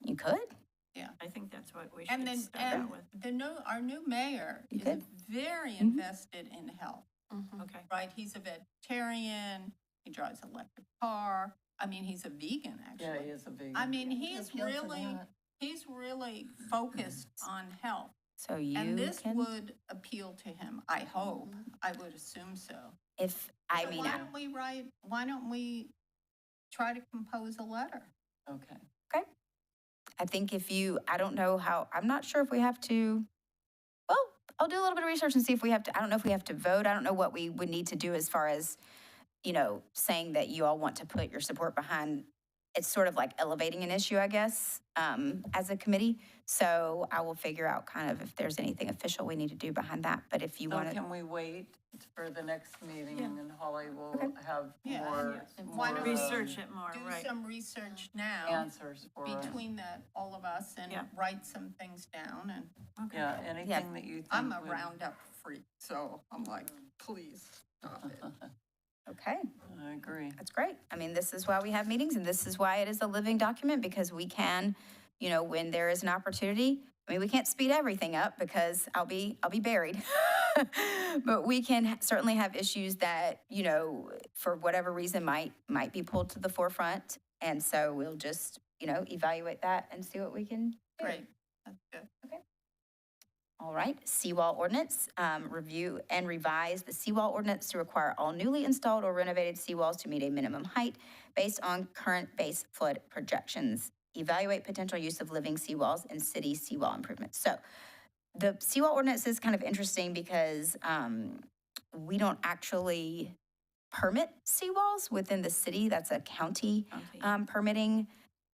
You could. I think that's what we And should then, start and out with. our new mayor You is could. very invested in health, Okay. right? He's a vegetarian, he drives an electric car. I mean, he's a vegan, Yeah, actually. he is a vegan. I mean, Good for that. he's really focused on health. So you And this can, would appeal to him, I hope. I would assume so. if, I So mean, why don't we try to compose a letter? Okay. I think I don't know how, I'm not sure if we have to, well, I'll do a little bit of research and see if we have to, I don't know if we have to vote. I don't know what we would need to do as far as, saying that you all want to put your support behind. It's sort of like elevating an issue, I guess, as a committee. So I will figure out kind of if there's anything official we need to do behind that. But if you So want to, can we wait for the next meeting Yeah. and then Holly will Okay. have Yeah, more, and more why don't we Research it more, Do right. some research now answers for us. between all of us and Yeah. write some things down. And Okay. Yeah, anything that you think. I'm a would- Roundup freak, so I'm like, please stop it. okay, I agree. that's great. I mean, this is why we have meetings and this is why it is a living document, because we can, when there is an opportunity, I mean, we can't speed everything up because I'll be buried. But we can certainly have issues that, for whatever reason might be pulled to the forefront. And so we'll just, evaluate that and see what we can do. Great, that's good. All right, seawall ordinance, review and revise the seawall ordinance to require all newly installed or renovated seawalls to meet a minimum height based on current base flood projections. Evaluate potential use of living seawalls and city seawall improvements. So the seawall ordinance is kind of interesting because we don't actually permit seawalls within the city. That's a county permitting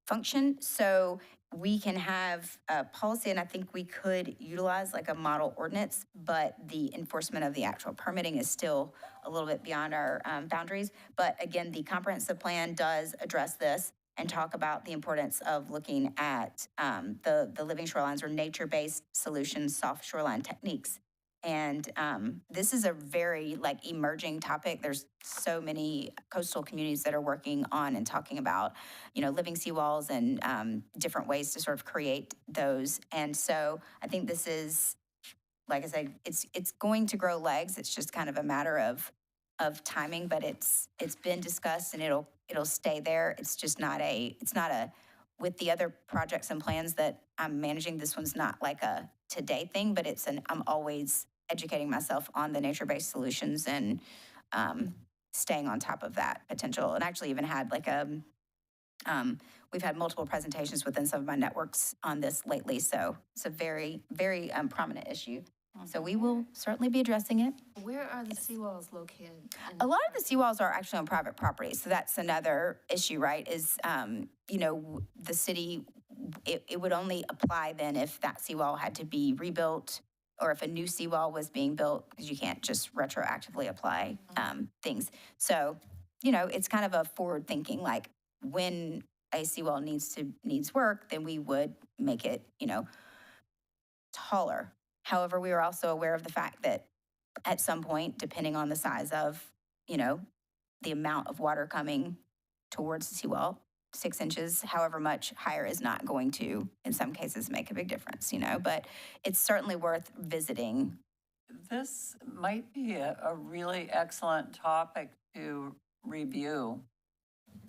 function. So we can have a policy, and I think we could utilize like a model ordinance, but the enforcement of the actual permitting is still a little bit beyond our boundaries. But again, the comprehensive plan does address this and talk about the importance of looking at the living shorelines or nature-based solutions, soft shoreline techniques. And this is a very emerging topic. There's so many coastal communities that are working on and talking about, living seawalls and different ways to sort of create those. And so I think this is, like I said, it's going to grow legs. It's just kind of a matter of timing, but it's been discussed and it'll stay there. It's just not with the other projects and plans that I'm managing, this one's not like a today thing, but I'm always educating myself on the nature-based solutions and staying on top of that potential. And actually even had we've had multiple presentations within some of my networks on this lately. So it's a very, very prominent issue. So we will certainly be addressing it. Where are the seawalls located? A lot of the seawalls are actually on private property, so that's another issue, right? Is, the city, it would only apply then if that seawall had to be rebuilt or if a new seawall was being built, because you can't just retroactively apply things. So, it's kind of a forward thinking, like when a seawall needs work, then we would make it, taller. However, we were also aware of the fact that at some point, depending on the size of, the amount of water coming towards the seawall, 6 inches, however much higher, is not going to, in some cases, make a big difference, but it's certainly worth visiting. This might be a really excellent topic to review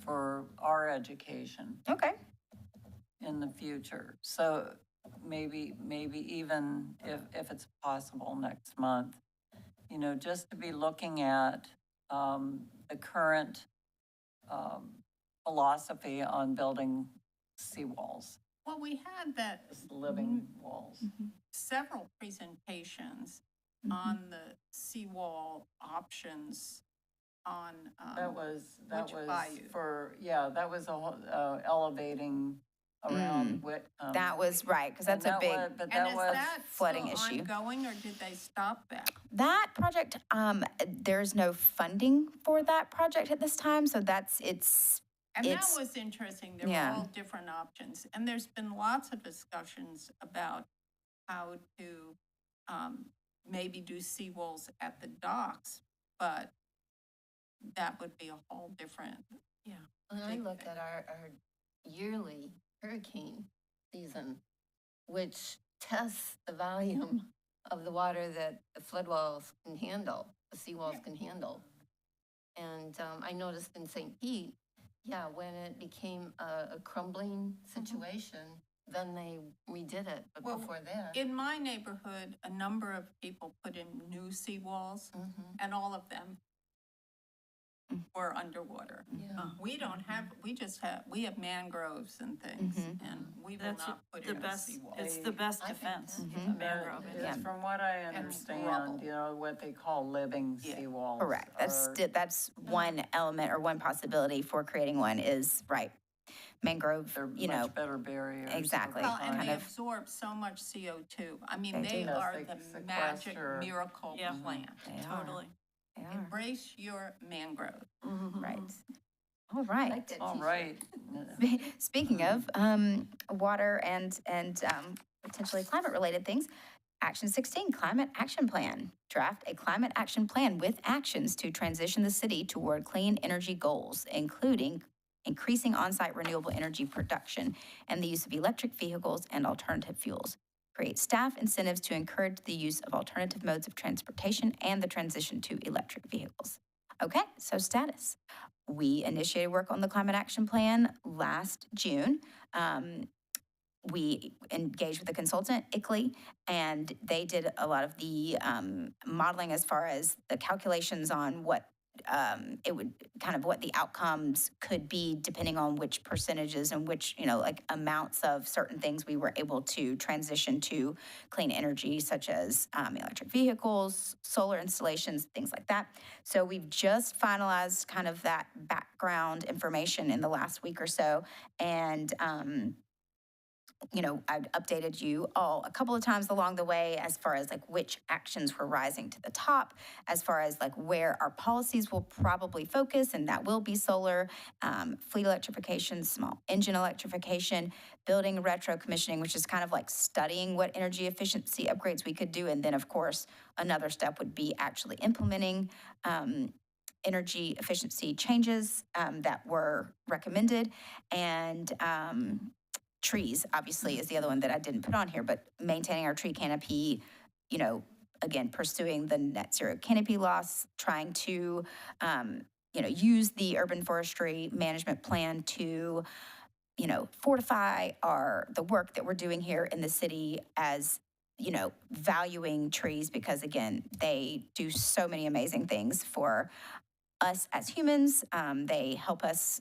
for our education Okay. in the future. So maybe even if it's possible next month, just to be looking at the current philosophy on building seawalls, Well, we had that just living walls. several presentations Mm-hmm. on the seawall options on. That was Which bayou? that was a whole, elevating around Whitcomb. That was right, because And that's a big, but And that is was, that flooding still issue. ongoing, or did they stop that? that project, there's no funding for that project at this time, so And that It's- was interesting. There were yeah. all different options. And there's been lots of discussions about how to maybe do seawalls at the docks, but that would be a whole different, When I big look thing. at our yearly hurricane season, which tests the volume of the water that the flood walls can handle, the seawalls can handle. And I noticed in St. Pete, when it became a crumbling situation, then they redid it. But Well, before that, in my neighborhood, a number of people put in new seawalls, Mhm. and all of them were underwater. Yeah. We don't have, we have mangroves and things, and we will That's not put the in a best, seawall. it's the best I think defense, that- a mangrove is. Yeah. From what I rubble. understand, what they call living Yeah. seawalls. correct. are- That's one element or one possibility for creating one is, right, mangrove, They're much better barriers. over Exactly. Well, and time. they kind of- absorb so much CO2. I mean, They they do. are Yes, they the magic sequester. miracle Yeah. plant. they are, Totally. they are, Embrace your mangrove. right. All I right. like that All t-shirt. right. Speaking of water and potentially climate-related things, Action 16, Climate Action Plan. Draft a climate action plan with actions to transition the city toward clean energy goals, including increasing on-site renewable energy production and the use of electric vehicles and alternative fuels. Create staff incentives to encourage the use of alternative modes of transportation and the transition to electric vehicles. Okay, so status. We initiated work on the climate action plan last June. We engaged with a consultant, ICLEI, and they did a lot of the modeling as far as the calculations on what it would, kind of what the outcomes could be depending on which percentages and which, like amounts of certain things we were able to transition to clean energy, such as electric vehicles, solar installations, things like that. So we've just finalized kind of that background information in the last week or so. And, I've updated you all a couple of times along the way as far as like which actions were rising to the top, as far as like where our policies will probably focus, and that will be solar, fleet electrification, small engine electrification, building retro commissioning, which is kind of like studying what energy efficiency upgrades we could do. And then, of course, another step would be actually implementing energy efficiency changes that were recommended. And trees, obviously, is the other one that I didn't put on here, but maintaining our tree canopy, again, pursuing the net zero canopy loss, trying to, use the urban forestry management plan to, fortify the work that we're doing here in the city as, valuing trees, because again, they do so many amazing things for us as humans. They help us,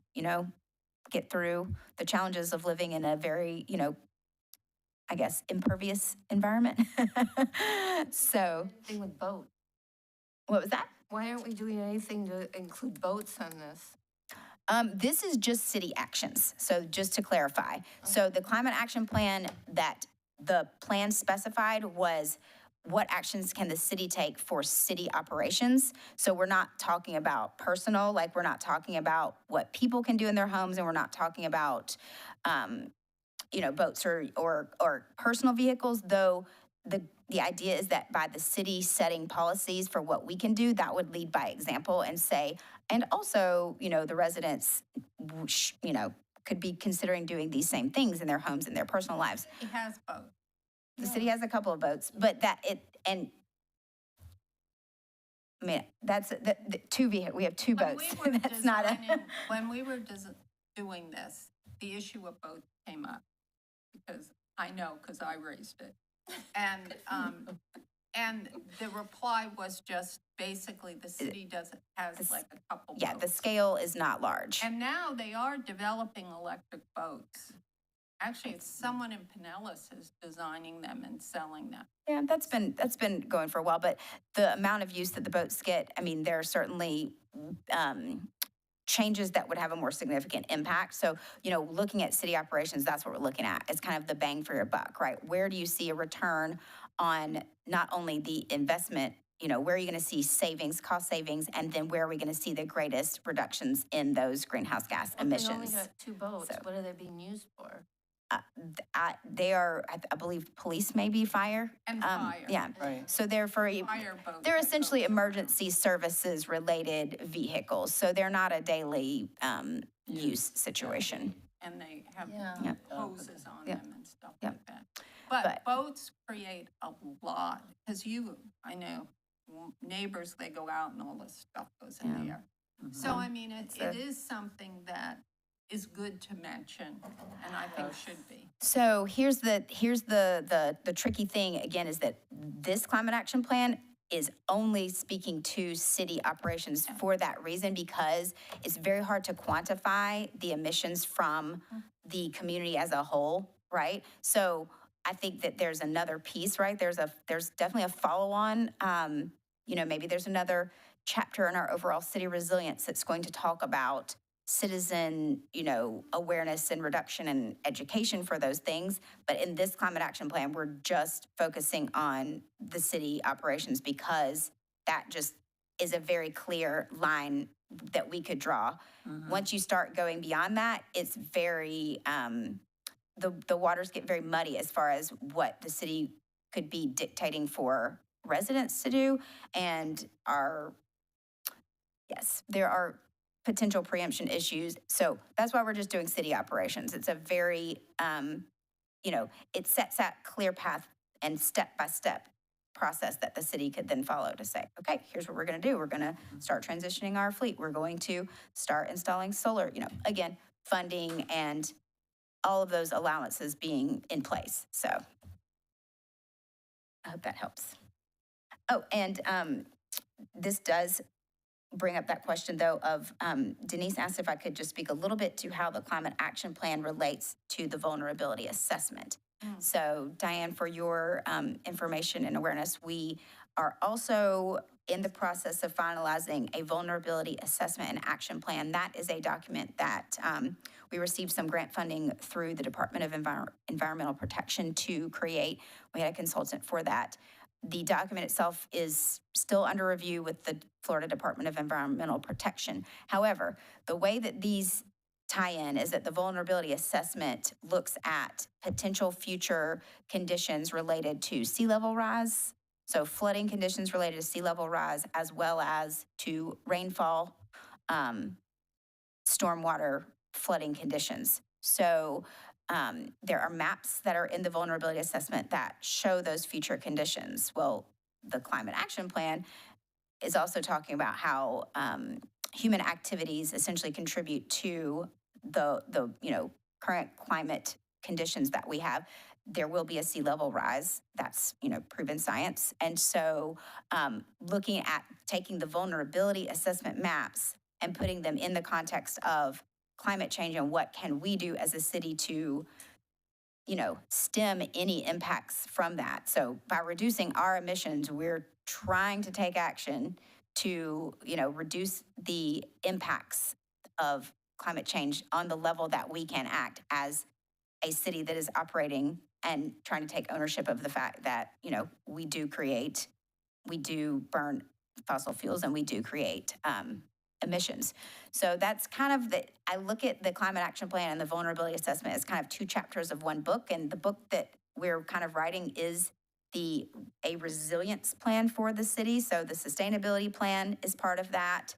get through the challenges of living in a very, I guess, impervious environment. So, Thing with boat. what was that? Why aren't we doing anything to include boats on this? This is just city actions. So just to clarify, so the climate action plan that the plan specified was what actions can the city take for city operations? So we're not talking about personal, like we're not talking about what people can do in their homes, and we're not talking about, boats or personal vehicles, though the idea is that by the city setting policies for what we can do, that would lead by example and say, and also, the residents, could be considering doing these same things in their homes and their personal lives. He has both. The city has a couple of boats, but that's the two vehicles, we have two When boats. we were That's not a. designing- When we were doing this, the issue of both came up, because I know, because I raised it. And the reply was just basically the city has like a couple Yeah, the boats. scale is not large. And now they are developing electric boats. Actually, it's someone in Pinellas is designing them and selling them. Yeah, that's been going for a while, but the amount of use that the boats get, I mean, there are certainly changes that would have a more significant impact. So, looking at city operations, that's what we're looking at. It's kind of the bang for your buck, right? Where do you see a return on not only the investment, where are you going to see savings, cost savings, and then where are we going to see the greatest reductions in those greenhouse gas Well, they only emissions? got two boats. So- What are they being used for? They are, I believe, police, maybe fire. And fire. Yeah. Right. So they're for Fire boats. they're that essentially goes around. emergency services related vehicles. So they're not a daily use situation. And they have Yeah. Yeah. hoses on Yeah. them and stuff Yeah. like that. But But- boats create a lot, because I know neighbors, they go out and all this stuff goes in Yeah. there. So, I mean, It's it a- is something that is good to mention, and I think should be. So here's the tricky thing again, is that this climate action plan is only speaking to city operations for that reason, because it's very hard to quantify the emissions from the community as a whole, right? So I think that there's another piece, right? There's definitely a follow-on, maybe there's another chapter in our overall city resilience that's going to talk about citizen, awareness and reduction and education for those things. But in this climate action plan, we're just focusing on the city operations, because that just is a very clear line that we could draw. Once you start going beyond that, it's very, the waters get very muddy as far as what the city could be dictating for residents to do. And there are potential preemption issues. So that's why we're just doing city operations. It's a very, it sets that clear path and step-by-step process that the city could then follow to say, okay, here's what we're going to do. We're going to start transitioning our fleet. We're going to start installing solar, again, funding and all of those allowances being in place. So I hope that helps. Oh, and this does bring up that question, though, of Denise asked if I could just speak a little bit to how the climate action plan relates to the vulnerability assessment. So Diane, for your information and awareness, we are also in the process of finalizing a vulnerability assessment and action plan. That is a document that we received some grant funding through the Department of Environmental Protection to create. We had a consultant for that. The document itself is still under review with the Florida Department of Environmental Protection. However, the way that these tie in is that the vulnerability assessment looks at potential future conditions related to sea level rise, so flooding conditions related to sea level rise, as well as to rainfall, stormwater flooding conditions. So there are maps that are in the vulnerability assessment that show those future conditions. Well, the climate action plan is also talking about how human activities essentially contribute to the current climate conditions that we have. There will be a sea level rise. That's, proven science. And so looking at taking the vulnerability assessment maps and putting them in the context of climate change and what can we do as a city to, stem any impacts from that. So by reducing our emissions, we're trying to take action to, reduce the impacts of climate change on the level that we can act as a city that is operating and trying to take ownership of the fact that, you know, we do burn fossil fuels and we do create emissions. So that's kind of I look at the climate action plan and the vulnerability assessment as kind of two chapters of one book. And the book that we're kind of writing is a resilience plan for the city. So the sustainability plan is part of that.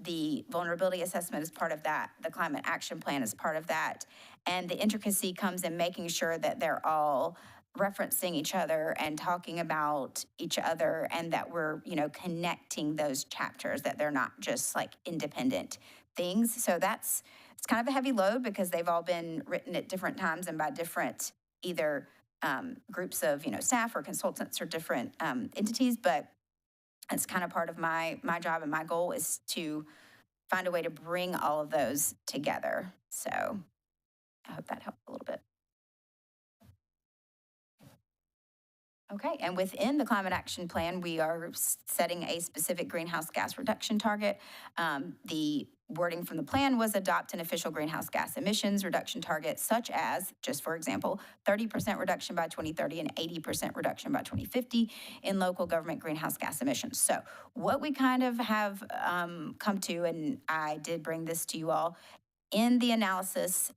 The vulnerability assessment is part of that. The climate action plan is part of that. And the intricacy comes in making sure that they're all referencing each other and talking about each other, and that we're, you know, connecting those chapters, that they're not just like independent things. So it's kind of a heavy load because they've all been written at different times and by different either groups of, you know, staff or consultants or different entities. But it's kind of part of my job, and my goal is to find a way to bring all of those together. So I hope that helped a little bit. Okay, and within the climate action plan, we are setting a specific greenhouse gas reduction target. The wording from the plan was adopt an official greenhouse gas emissions reduction target, such as, just for example, 30% reduction by 2030 and 80% reduction by 2050 in local government greenhouse gas emissions. So what we kind of have come to, and I did bring this to you all, in the analysis,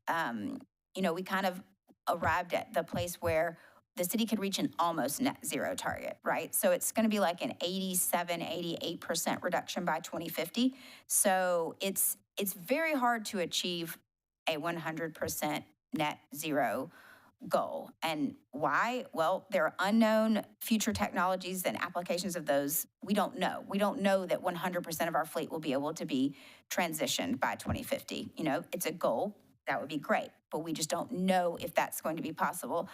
you know, we kind of arrived at the place where the city could reach an almost net zero target, right? So it's going to be like an 87, 88% reduction by 2050. So it's very hard to achieve a 100% net zero goal. And why? Well, there are unknown future technologies and applications of those. We don't know. We don't know that 100% of our fleet will be able to be transitioned by 2050. You know, it's a goal. That would be great, but we just don't know if that's going to be possible.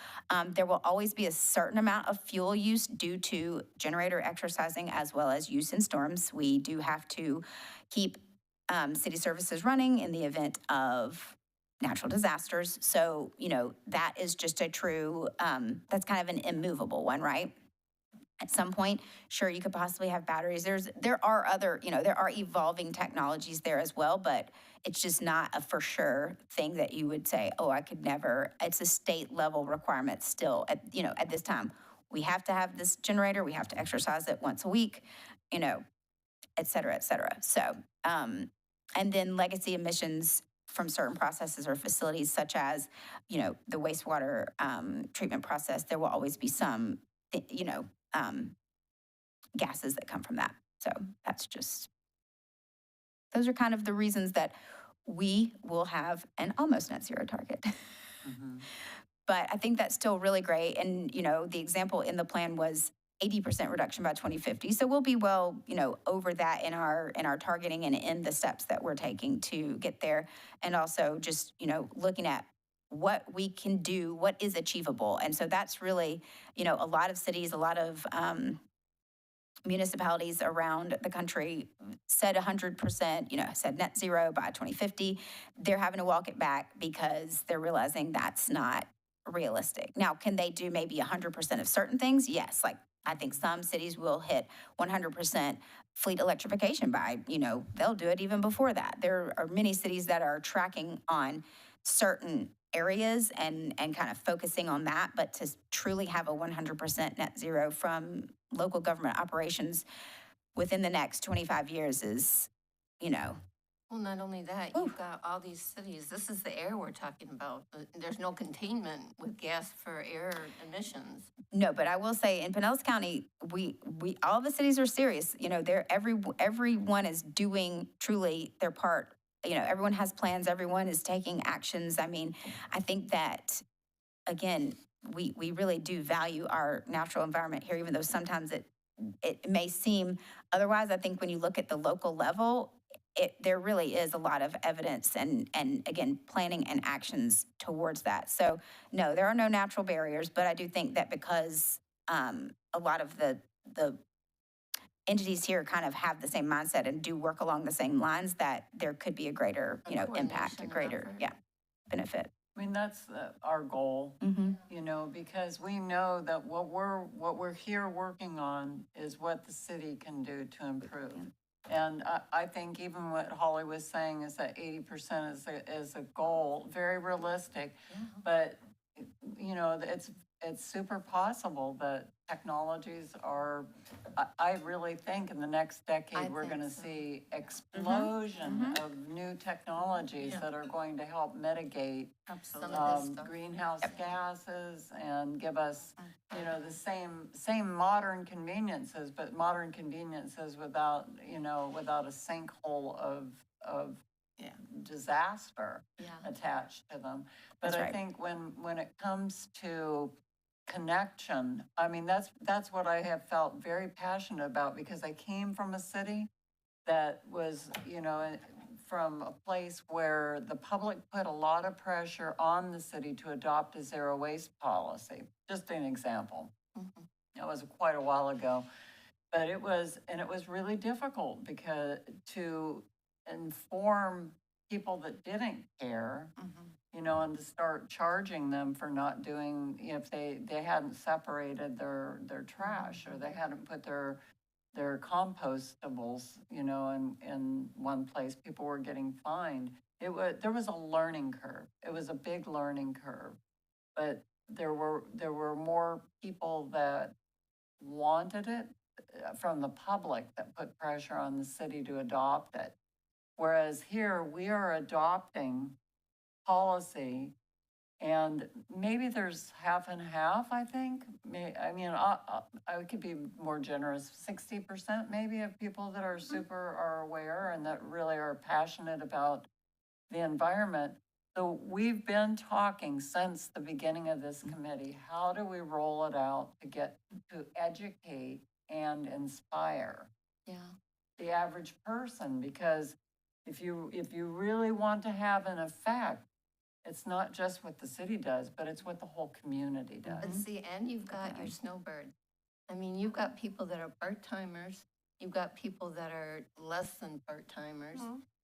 There will always be a certain amount of fuel use due to generator exercising as well as use in storms. We do have to keep city services running in the event of natural disasters. So, you know, that is just a true, that's kind of an immovable one, right? At some point, sure, you could possibly have batteries. There are other, you know, there are evolving technologies there as well, but it's just not a for sure thing that you would say, oh, I could never. It's a state level requirement still at, you know, at this time. We have to have this generator. We have to exercise it once a week, you know, et cetera, et cetera. So, and then legacy emissions from certain processes or facilities such as, you know, the wastewater treatment process, there will always be some, you know, gases that come from that. So that's just, those are kind of the reasons that we will have an almost net zero target. But I think that's still really great. And, you know, the example in the plan was 80% reduction by 2050. So we'll be well, you know, over that in our targeting and in the steps that we're taking to get there. And also just, you know, looking at what we can do, what is achievable. And so that's really, you know, a lot of cities, a lot of municipalities around the country said 100%, you know, said net zero by 2050. They're having to walk it back because they're realizing that's not realistic. Now, can they do maybe 100% of certain things? Yes. Like, I think some cities will hit 100% fleet electrification by, you know, they'll do it even before that. There are many cities that are tracking on certain areas and kind of focusing on that, but to truly have a 100% net zero from local government operations within the next 25 years is, you know. Well, not only that, you've got all these cities. This is the air we're talking about. There's no containment with gas for air emissions. No, but I will say in Pinellas County, we all the cities are serious. You know, everyone is doing truly their part. You know, everyone has plans. Everyone is taking actions. I mean, I think that, again, we really do value our natural environment here, even though sometimes it may seem otherwise. I think when you look at the local level, there really is a lot of evidence and again, planning and actions towards that. So no, there are no natural barriers, but I do think that because a lot of the entities here kind of have the same mindset and do work along the same lines, that there could be a greater, you know, impact, a greater, benefit. I mean, that's our goal, you know, because we know that what we're here working on is what the city can do to improve. And I think even what Holly was saying is that 80% is a goal, very realistic, but, you know, it's super possible that technologies are, I really think in the next decade, we're think gonna so. see explosion of new technologies that are going to help mitigate Some of this stuff. greenhouse gases and give us, you know, the same modern conveniences, but modern conveniences without, you know, without a sinkhole of Yeah. disaster Yeah. attached to them. But That's I right. think when it comes to connection, I mean, that's what I have felt very passionate about, because I came from a city that was, you know, from a place where the public put a lot of pressure on the city to adopt a zero waste policy. Just an example. Mhm. It was quite a while ago, but it was really difficult because to inform people that didn't care, you know, and to start charging them for not doing, if they hadn't separated their trash, or they hadn't put their compostables, you know, in one place, people were getting fined. There was a learning curve. It was a big learning curve, but there were more people that wanted it from the public that put pressure on the city to adopt it. Whereas here, we are adopting policy, and maybe there's half and half, I think. I could be more generous, 60% maybe of people that are super are aware and that really are passionate about the environment. So we've been talking since the beginning of this committee, how do we roll it out to educate and inspire Yeah. the average person? Because if you really want to have an effect, it's not just what the city does, but it's what the whole community does. But see, and you've got your snowbirds. I mean, you've got people that are part-timers, you've got people that are less than part-timers,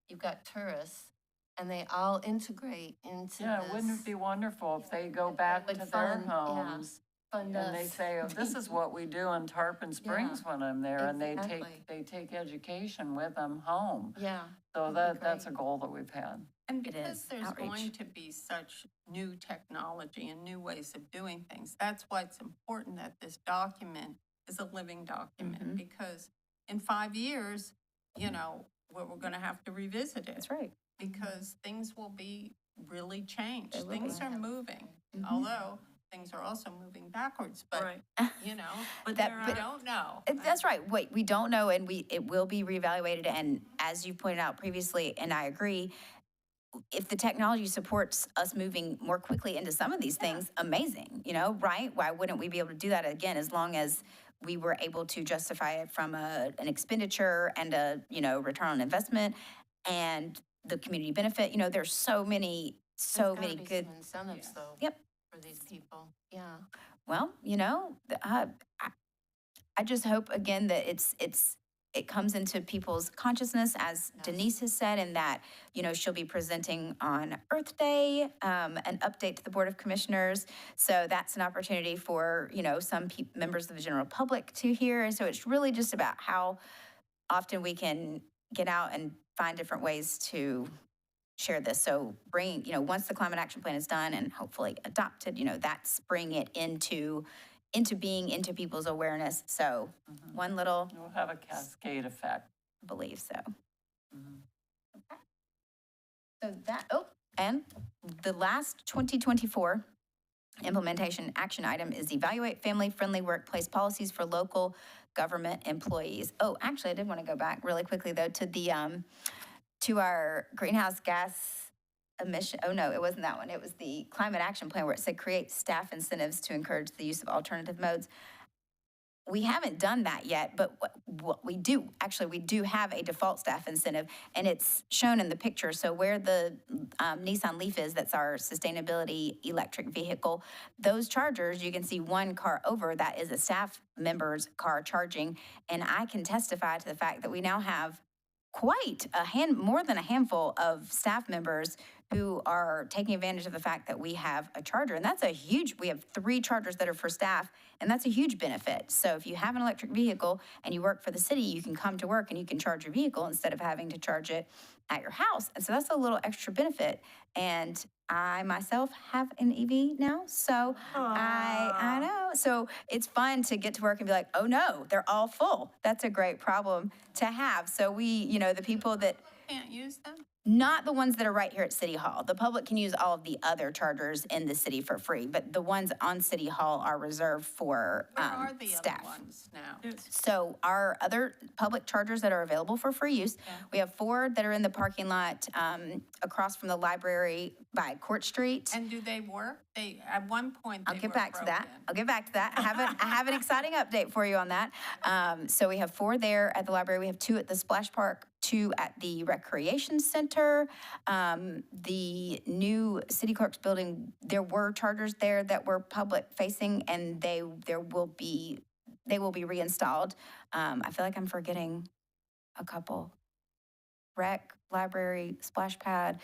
you've got tourists, and they all integrate into Yeah, this. wouldn't it be wonderful if they go It back would to their fund, yeah, homes fund and they us. say, oh, this is what we do in Tarpon Springs when I'm there, and Exactly. they take education with them home. Yeah. So That'd be that's a great. goal that we've had. And It because is there's outreach. going to be such new technology and new ways of doing things, that's why it's important that this document is a living document. Because in 5 years, you know, we're going to have to revisit it. That's right. Because things will be really changed. They will Things be. are moving, although things are also moving backwards, but, Right. you know, But That- there we are, don't know. That's right. Wait, we don't know, and it will be reevaluated. And as you pointed out previously, and I agree, if the technology supports us moving more quickly into some of these things, amazing, you know, right? Why wouldn't we be able to do that again, as long as we were able to justify it from an expenditure and a, you know, return on investment and the community benefit? You know, there's so many There's gotta be good. some incentives though. Yep. For these people, yeah. Well, you know, I just hope again that it comes into people's consciousness, as Yes. Denise has said, and that, you know, she'll be presenting on Earth Day, an update to the Board of Commissioners. So that's an opportunity for, you know, some members of the general public to hear. And so it's really just about how often we can get out and find different ways to share this. So bring, you know, once the climate action plan is done and hopefully adopted, you know, that's bring it into being, into people's awareness. So one little We'll have a cascade effect. belief, so. Mhm. So that, and the last 2024 implementation action item is evaluate family-friendly workplace policies for local government employees. Oh, actually, I did want to go back really quickly though to the, to our greenhouse gas emission. Oh, no, it wasn't that one. It was the climate action plan where it said create staff incentives to encourage the use of alternative modes. We haven't done that yet, but what we do, actually, we do have a default staff incentive, and it's shown in the picture. So where the Nissan Leaf is, that's our sustainability electric vehicle, those chargers, you can see one car over, that is a staff member's car charging. And I can testify to the fact that we now have quite more than a handful of staff members who are taking advantage of the fact that we have a charger. And that's we have 3 chargers that are for staff, and that's a huge benefit. So if you have an electric vehicle and you work for the city, you can come to work and you can charge your vehicle instead of having to charge it at your house. And so that's a little extra benefit. And I myself have an EV now, so I know. So it's fun to get to work and be like, oh no, they're all full. That's a great problem to have. So the people that, Can't use them? not the ones that are right here at City Hall. The public can use all of the other chargers in the city for free, but the ones on City Hall are reserved for Where are the staff. other ones now? So our other public chargers that are available for free use, we have 4 that are in the parking lot across from the library by Court Street. And do they work? At one point, they I'll get were back to that. broken. I'll get back to that. I have an exciting update for you on that. So we have 4 there at the library. We have 2 at the Splash Park, 2 at the Recreation Center. The new City Clerk's building, there were chargers there that were public facing, and they will be reinstalled. I feel like I'm forgetting a couple. Rec, library, splash pad.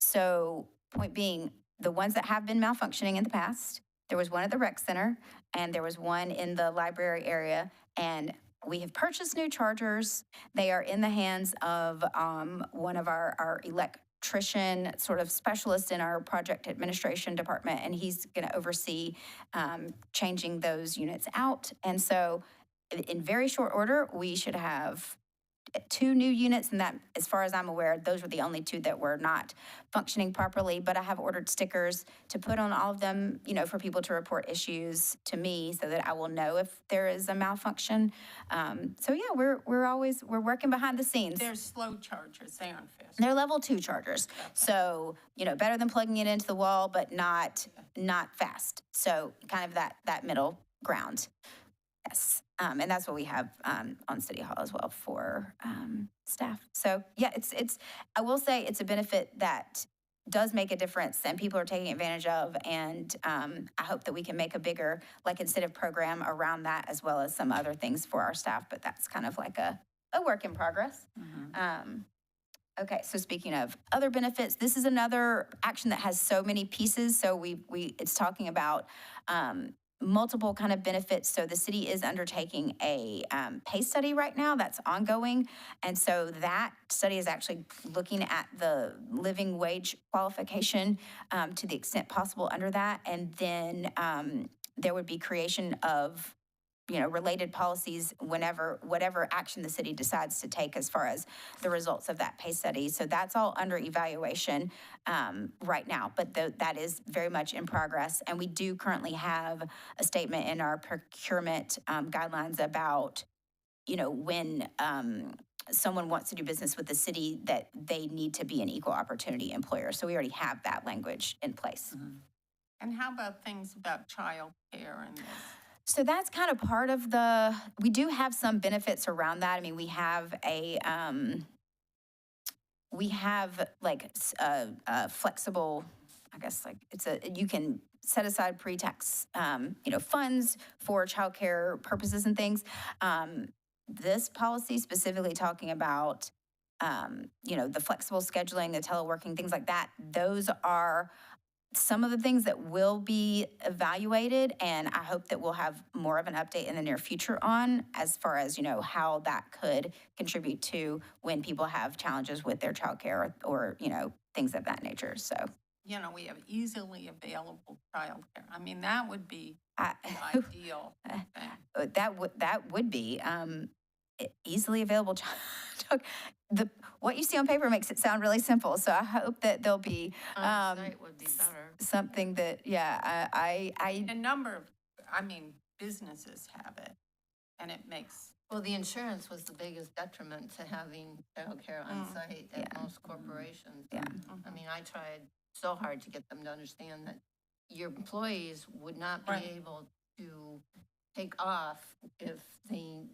So point being, the ones that have been malfunctioning in the past, there was one at the rec center and there was one in the library area, and we have purchased new chargers. They are in the hands of one of our electrician sort of specialist in our project administration department, and he's going to oversee changing those units out. And so in very short order, we should have 2 new units, and that, as far as I'm aware, those were the only 2 that were not functioning properly. But I have ordered stickers to put on all of them, for people to report issues to me, so that I will know if there is a malfunction. So yeah, we're working behind the scenes. They're slow chargers, they aren't fast. They're level 2 chargers, so better than plugging it into the wall, but not fast. So kind of that middle ground. Yes, and that's what we have on City Hall as well for staff. So yeah, it's I will say it's a benefit that does make a difference and people are taking advantage of, and I hope that we can make a bigger incentive program around that, as well as some other things for our staff, but that's kind of like a work in progress. Okay, so speaking of other benefits, this is another action that has so many pieces. So it's talking about multiple kind of benefits. So the city is undertaking a pay study right now that's ongoing. And so that study is actually looking at the living wage qualification to the extent possible under that. And then there would be creation of related policies whatever action the city decides to take as far as the results of that pay study. So that's all under evaluation right now, but that is very much in progress. And we do currently have a statement in our procurement guidelines about, when someone wants to do business with the city, that they need to be an equal opportunity employer. So we already have that language in place. And how about things about childcare and this? So that's kind of part of we do have some benefits around that. I mean, we have a flexible, I guess, you can set aside pre-tax, funds for childcare purposes and things. This policy specifically talking about, the flexible scheduling, the teleworking, things like that. Those are some of the things that will be evaluated, and I hope that we'll have more of an update in the near future on, as far as, how that could contribute to when people have challenges with their childcare or, things of that nature. So, We have easily available childcare. I mean, that would be I, an ideal thing. that would be easily available. What you see on paper makes it sound really simple. So I hope that there'll be On-site would be better. something that, A number of, businesses have it, and it makes, Well, the insurance was the biggest detriment to having childcare on site at Yeah. most corporations. Yeah. I mean, I tried so hard to get them to understand that your employees would not be Right. able to take off if the,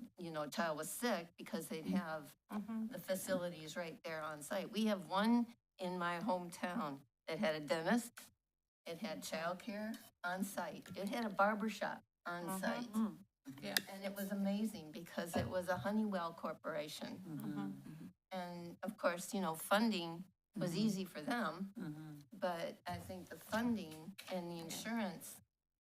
child was sick, because they'd have the facilities right there on site. We have one in my hometown that had a dentist, it had childcare on site, it had a barber shop on site. yeah. And it was amazing because it was a Honeywell corporation. And of course, funding was easy for them, Mhm. but I think the funding and the insurance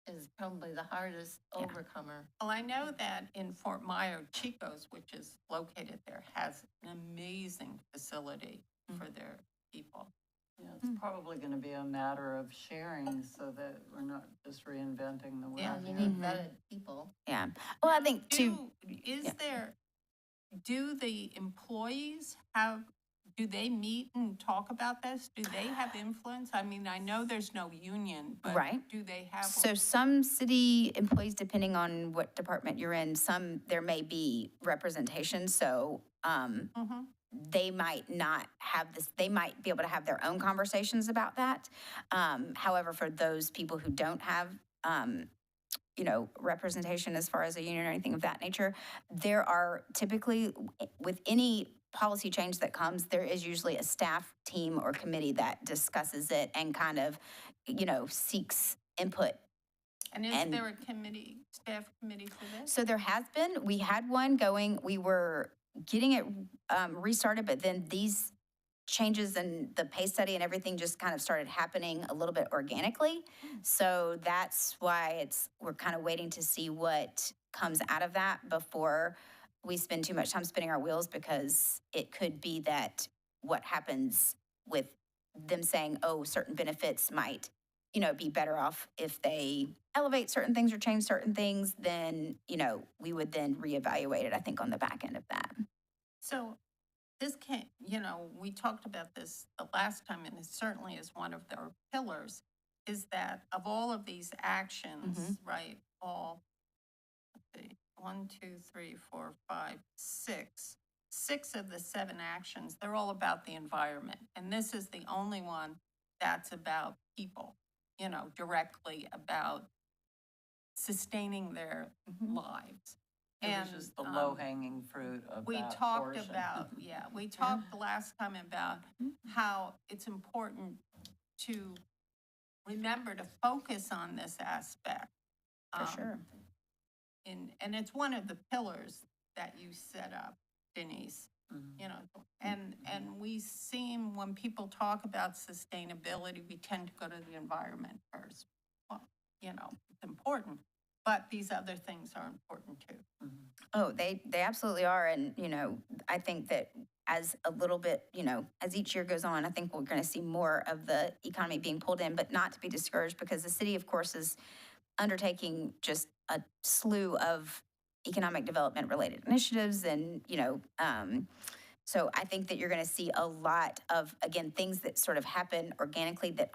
is probably the hardest overcomer. Well, I know that in Fort Myer, Chico's, which is located there, has an amazing facility for their people. Yeah, it's probably going to be a matter of sharing so that we're not just reinventing the wheel. Yeah, You here. need vetted people. Yeah. Well, I think too, Do the employees do they meet and talk about this? Do they have influence? I mean, I know there's no union, but Right. do they have? so some city employees, depending on what department you're in, there may be representation. So, Mhm. they might not have this, they might be able to have their own conversations about that. However, for those people who don't have, representation as far as a union or anything of that nature, there are typically, with any policy change that comes, there is usually a staff team or committee that discusses it and kind of, seeks input. And is and- there a staff committee for this? So there has been, we had one going, we were getting it restarted, but then these changes in the pay study and everything just kind of started happening a little bit organically. So that's why we're kind of waiting to see what comes out of that before we spend too much time spinning our wheels, because it could be that what happens with them saying, oh, certain benefits might, be better off if they elevate certain things or change certain things, then, we would then reevaluate it, I think, on the back end of that. So this can't, we talked about this the last time, and it certainly is one of their pillars, is that of all of these actions, right, let's see, 1, 2, 3, 4, 5, 6. 6 of the 7 actions, they're all about the environment. And this is the only one that's about people, directly about sustaining their lives. It was And just the um, low-hanging fruit of we that talked portion. about, we talked the last time about how it's important to remember to focus on this aspect. For sure. And it's one of the pillars that you set up, Denise. And we seem, when people talk about sustainability, we tend to go to the environment first. Well, it's important, but these other things are important too. Oh, they absolutely are. And, I think that as a little bit, as each year goes on, I think we're going to see more of the economy being pulled in, but not to be discouraged, because the city, of course, is undertaking just a slew of economic development related initiatives. And, so I think that you're going to see a lot of, again, things that sort of happen organically that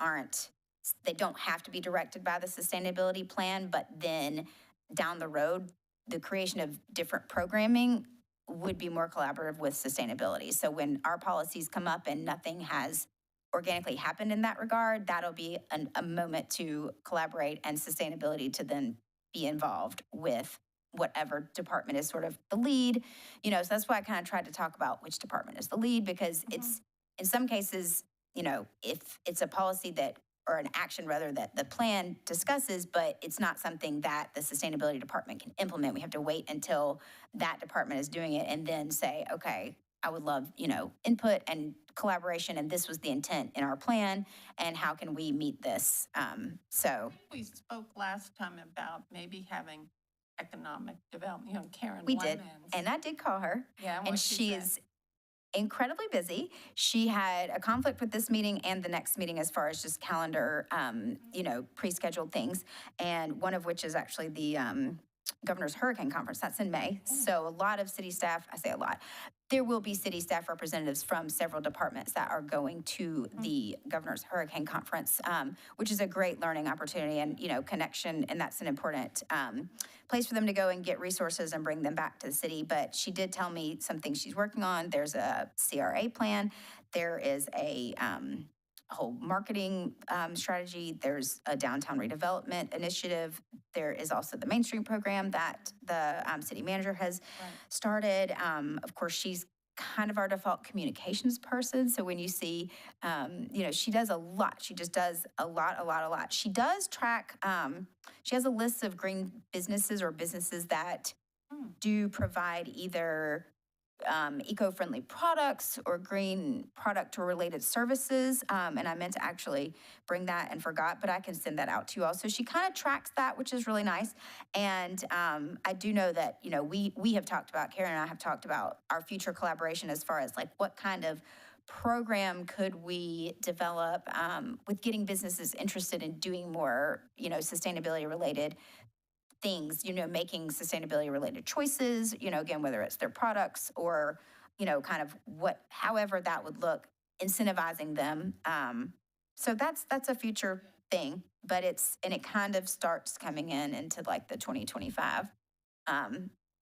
they don't have to be directed by the sustainability plan, but then down the road, the creation of different programming would be more collaborative with sustainability. So when our policies come up and nothing has organically happened in that regard, that'll be a moment to collaborate and sustainability to then be involved with whatever department is sort of the lead. So that's why I kind of tried to talk about which department is the lead, because it's, in some cases, if it's a policy that, or an action rather, that the plan discusses, but it's not something that the sustainability department can implement. We have to wait until that department is doing it and then say, okay, I would love, input and collaboration, and this was the intent in our plan, and how can we meet this? So We spoke last time about maybe having economic development, Karen we did, Lemons. and I did call her, Yeah, and what'd she she say? is incredibly busy. She had a conflict with this meeting and the next meeting as far as just calendar, pre-scheduled things. And one of which is actually the Governor's Hurricane Conference. That's in May. So a lot of city staff, I say a lot, there will be city staff representatives from several departments that are going to the Governor's Hurricane Conference, which is a great learning opportunity and, connection. And that's an important place for them to go and get resources and bring them back to the city. But she did tell me some things she's working on. There's a CRA plan. There is a whole marketing strategy. There's a downtown redevelopment initiative. There is also the Mainstream program that the city manager has started. Of course, she's kind of our default communications person. So when you see, she does a lot. She just does a lot. She does track, she has a list of green businesses or businesses that do provide either eco-friendly products or green product or related services. And I meant to actually bring that and forgot, but I can send that out to you all. So she kind of tracks that, which is really nice. And I do know that, you know, we have talked about, Karen and I have talked about our future collaboration as far as like what kind of program could we develop with getting businesses interested in doing more, you know, sustainability related things, you know, making sustainability related choices, you know, again, whether it's their products or, you know, kind of what, however that would look, incentivizing them. So that's a future thing, but and it kind of starts coming into like the 2025.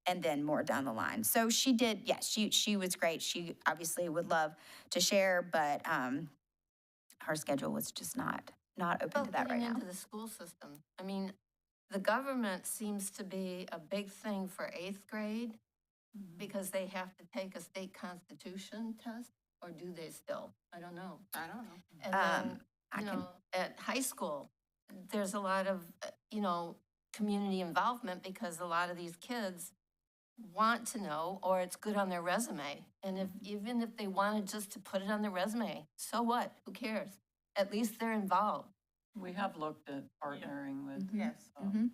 And then more down the line. So she did, yes, she was great. She obviously would love to share, but her schedule was just not open Well, to that right getting now. into the school system. I mean, the government seems to be a big thing for 8th grade because they have to take a state constitution test, or do they still? I don't know. I don't know. And then, I you can- know, at high school, there's a lot of, you know, community involvement because a lot of these kids want to know, or it's good on their resume. And if, even if they wanted just to put it on their resume, so what? Who cares? At least they're involved. We have looked at partnering with Yes.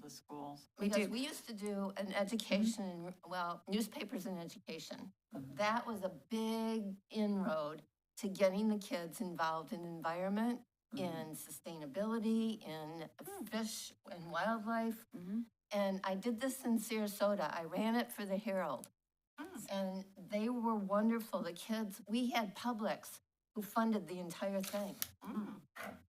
the schools. We Because do. we used to do an education, well, newspapers and education. Mhm. That was a big inroad to getting the kids involved in environment, in sustainability, in fish and wildlife. Mhm. And I did this in Sarasota. I ran it for the Herald. And they were wonderful. The kids, we had Publix who funded the entire thing.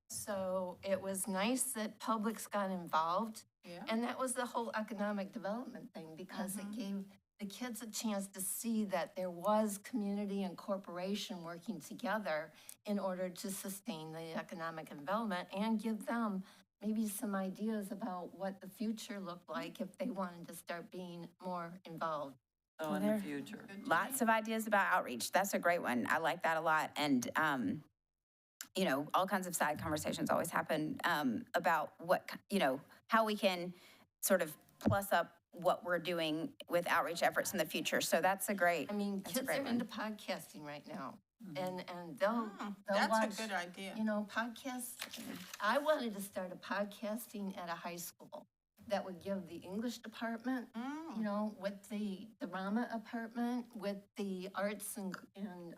So it was nice that Publix got involved. Yeah. And that was the whole economic development thing, because it gave the kids a chance to see that there was community and corporation working together in order to sustain the economic development and give them maybe some ideas about what the future looked like if they wanted to start being more involved. So in the There- future. Lots of ideas about outreach. That's a great one. I like that a lot. And, you know, all kinds of side conversations always happen about you know, how we can sort of plus up what we're doing with outreach efforts in the future. So that's a great, I mean, That's a kids great are one. into podcasting right now. And they'll That's watch, a good idea. you know, podcasts. I wanted to start a podcasting at a high school that would give the English department, you know, with the drama department, with the arts and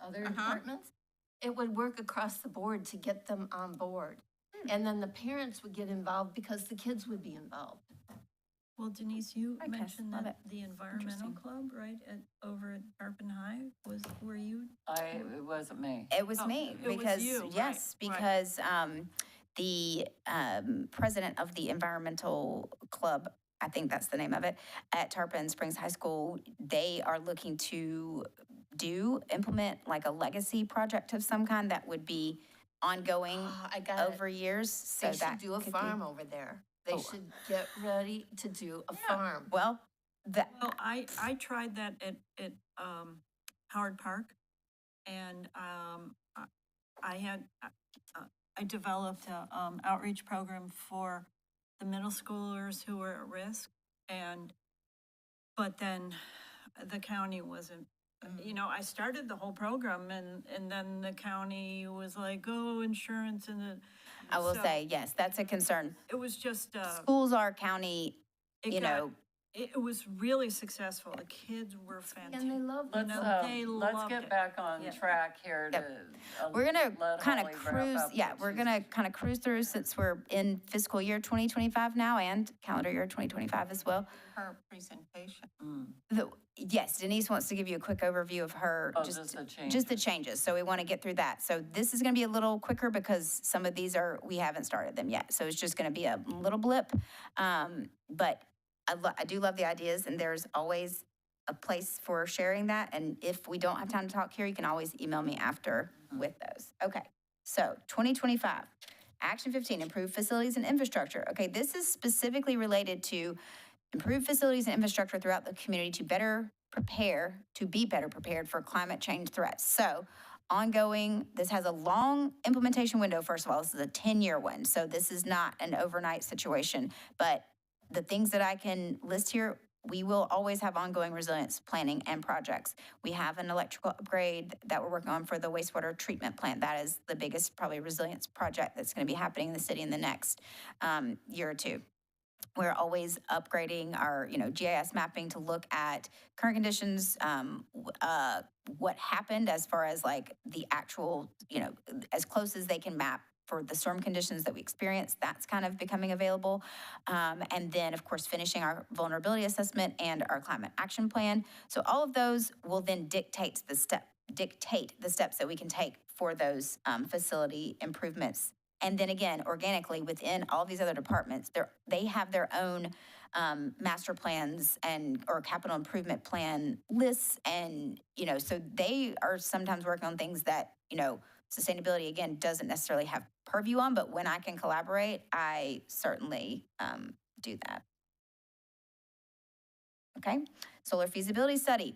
other departments. It would work across the board to get them on board. And then the parents would get involved because the kids would be involved. Well, Denise, you Okay, mentioned love that the environmental Interesting. club, right, over at Tarpon High, were you? It wasn't me. it was Oh, me. it was Because you, right, yes, right. because the president of the environmental club, I think that's the name of it, at Tarpon Springs High School, they are looking to implement like a legacy project of some kind that would be ongoing Ah, I got it. over years. So They that should do a could be- farm over there. They Oh. should get ready to do a farm. Well, that, Well, I tried that at Howard Park, and I developed a outreach program for the middle schoolers who were at risk, but then the county wasn't, you know, I started the whole program, and then the county was like, oh, insurance, and I will so say, yes, that's a concern. it was just, Schools are county, it you got- know, it was really successful. The kids were fantastic. And they love Let's, it. They let's loved get it. back on Yeah. track here Yep. to. we're gonna let kind of Holly wrap cruise, up yeah, what we're she's- gonna kind of cruise through since we're in fiscal year 2025 now and calendar year 2025 as well. Her presentation. Yes, Denise wants to give you a quick overview of her, Oh, just just the just the changes. changes. So we want to get through that. So this is going to be a little quicker because some of these we haven't started them yet. So it's just going to be a little blip. But I do love the ideas, and there's always a place for sharing that. And if we don't have time to talk here, you can always email me after with those. Okay, so 2025, Action 15, improve facilities and infrastructure. Okay, this is specifically related to improve facilities and infrastructure throughout the community to be better prepared for climate change threats. So ongoing, this has a long implementation window, first of all. This is a 10-year one, so this is not an overnight situation. But the things that I can list here we will always have ongoing resilience planning and projects. We have an electrical upgrade that we're working on for the wastewater treatment plant. That is the biggest, probably, resilience project that's going to be happening in the city in the next year or two. We're always upgrading our, GIS mapping to look at current conditions, what happened as far as like the actual, as close as they can map for the storm conditions that we experienced. That's kind of becoming available. And then, of course, finishing our vulnerability assessment and our climate action plan. So all of those will then dictate the steps that we can take for those facility improvements. And then again, organically within all these other departments, they have their own master plans or capital improvement plan lists. And, so they are sometimes working on things that, sustainability, again, doesn't necessarily have purview on, but when I can collaborate, I certainly do that. Okay, solar feasibility study.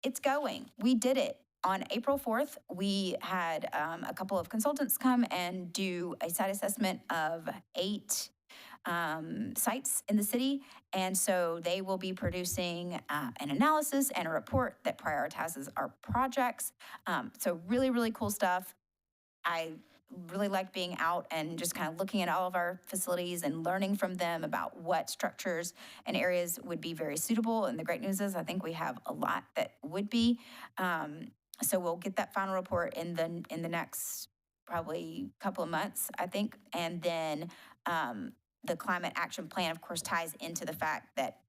It's going. We did it. On April 4th, we had a couple of consultants come and do a site assessment of 8 sites in the city. And so they will be producing an analysis and a report that prioritizes our projects. So really, really cool stuff. I really like being out and just kind of looking at all of our facilities and learning from them about what structures and areas would be very suitable. And the great news is I think we have a lot that would be. So we'll get that final report in the next probably couple of months, I think. And then the climate action plan, of course, ties into the fact that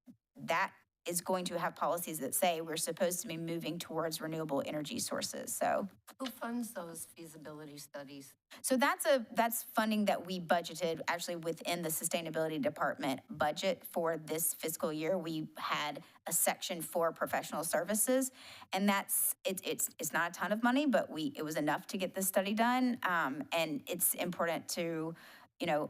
that is going to have policies that say we're supposed to be moving towards renewable energy sources. So Who funds those feasibility studies? that's funding that we budgeted actually within the sustainability department budget for this fiscal year. We had a section for professional services, and it's not a ton of money, but it was enough to get this study done. And it's important to,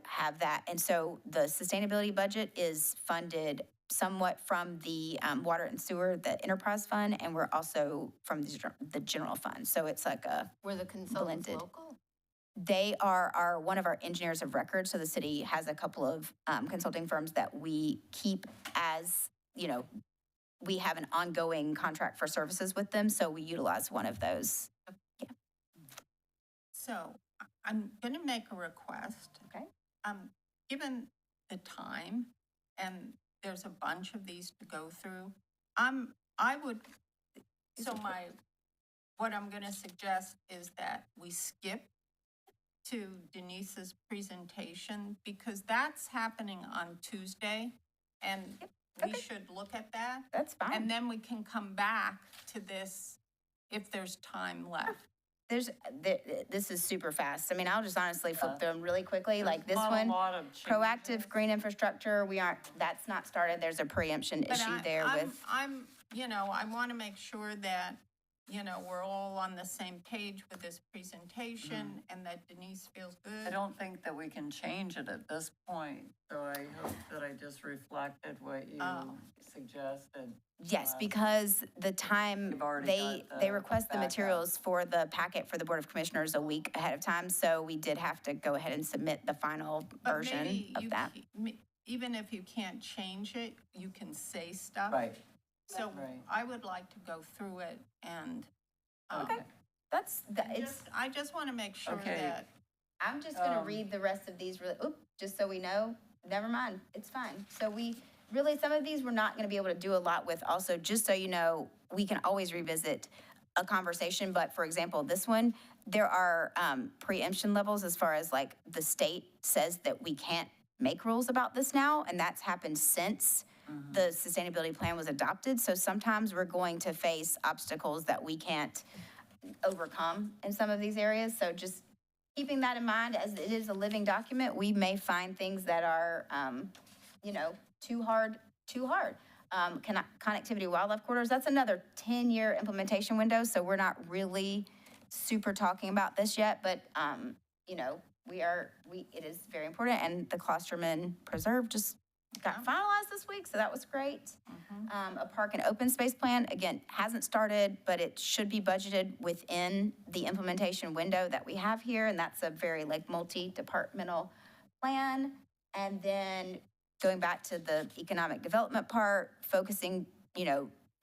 have that. And so the sustainability budget is funded somewhat from the water and sewer, the enterprise fund, and we're also from the general fund. So it's like Were the consultants blended. local? They are one of our engineers of record. So the city has a couple of consulting firms that we keep as, we have an ongoing contract for services with them. So we utilize one of those. Yeah. So I'm going to make a request. Okay. Given the time, and there's a bunch of these to go through, what I'm going to suggest is that we skip to Denise's presentation, because that's happening on Tuesday, and we should look at that. That's fine. And then we can come back to this if there's time left. This is super fast. I mean, I'll just honestly flip through them really quickly. Like this Not one, a lot of proactive changes. green infrastructure. That's not started. There's a preemption But issue there with. I want to make sure that, we're all on the same page with this presentation and that Denise feels I good. don't think that we can change it at this point, so I hope that I just reflected what you suggested. Yes, because the time, We've already they got they the request the backup. materials for the packet for the Board of Commissioners a week ahead of time, so we did have to go ahead and submit the final But version maybe of that. even if you can't change it, you can say stuff. Right, So Right. I would like to go through it and. okay. I just want to make sure Okay. that, I'm just gonna Um, read the rest of these just so we know. Never mind, it's fine. So some of these we're not gonna be able to do a lot with also, just so you know, we can always revisit a conversation, but for example, this one, there are preemption levels as far as like the state says that we can't make rules about this now, and that's happened since the sustainability plan was adopted. So sometimes we're going to face obstacles that we can't overcome in some of these areas. So just keeping that in mind, as it is a living document, we may find things that are, too hard. Connectivity wildlife corridors, that's another 10-year implementation window, so we're not really super talking about this yet, but, it is very important, and the Klosterman Preserve just got finalized this week, so that was great. A park and open space plan, again, hasn't started, but it should be budgeted within the implementation window that we have here, and that's a very multi-departmental plan. And then going back to the economic development part, focusing,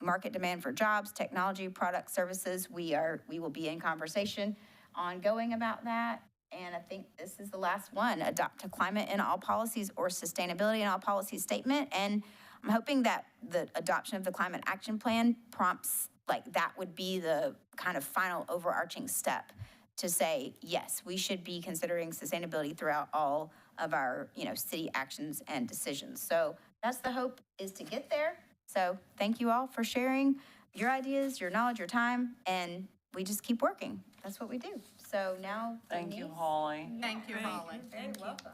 market demand for jobs, technology, products, services. We will be in conversation ongoing about that. And I think this is the last one, adopt a climate in all policies or sustainability in all policies statement. And I'm hoping that the adoption of the climate action plan prompts, like that would be the kind of final overarching step to say, yes, we should be considering sustainability throughout all of our, city actions and decisions. So that's the hope, is to get there. So thank you all for sharing your ideas, your knowledge, your time, and we just keep working. That's what we do. So now Thank you, Denise- Holly. Thank you, Great. Holly. You're very welcome.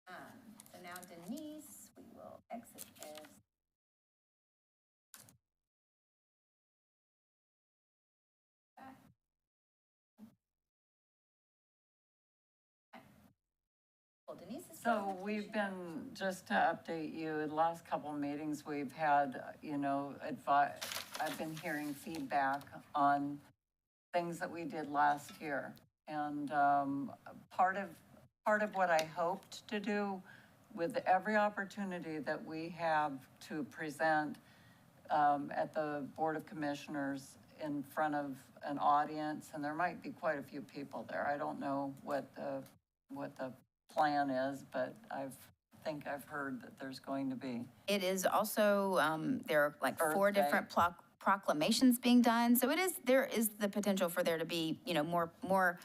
So now Denise, we will exit this. Well, Denise is. So we've been, just to update you, the last couple of meetings we've had, I've been hearing feedback on things that we did last year. And part of what I hoped to do with every opportunity that we have to present at the Board of Commissioners in front of an audience, and there might be quite a few people there. I don't know what the plan is, but think I've heard that there's going to be. It is also, there are like Earth 4 Day. different proclamations being done. So there is the potential for there to be, more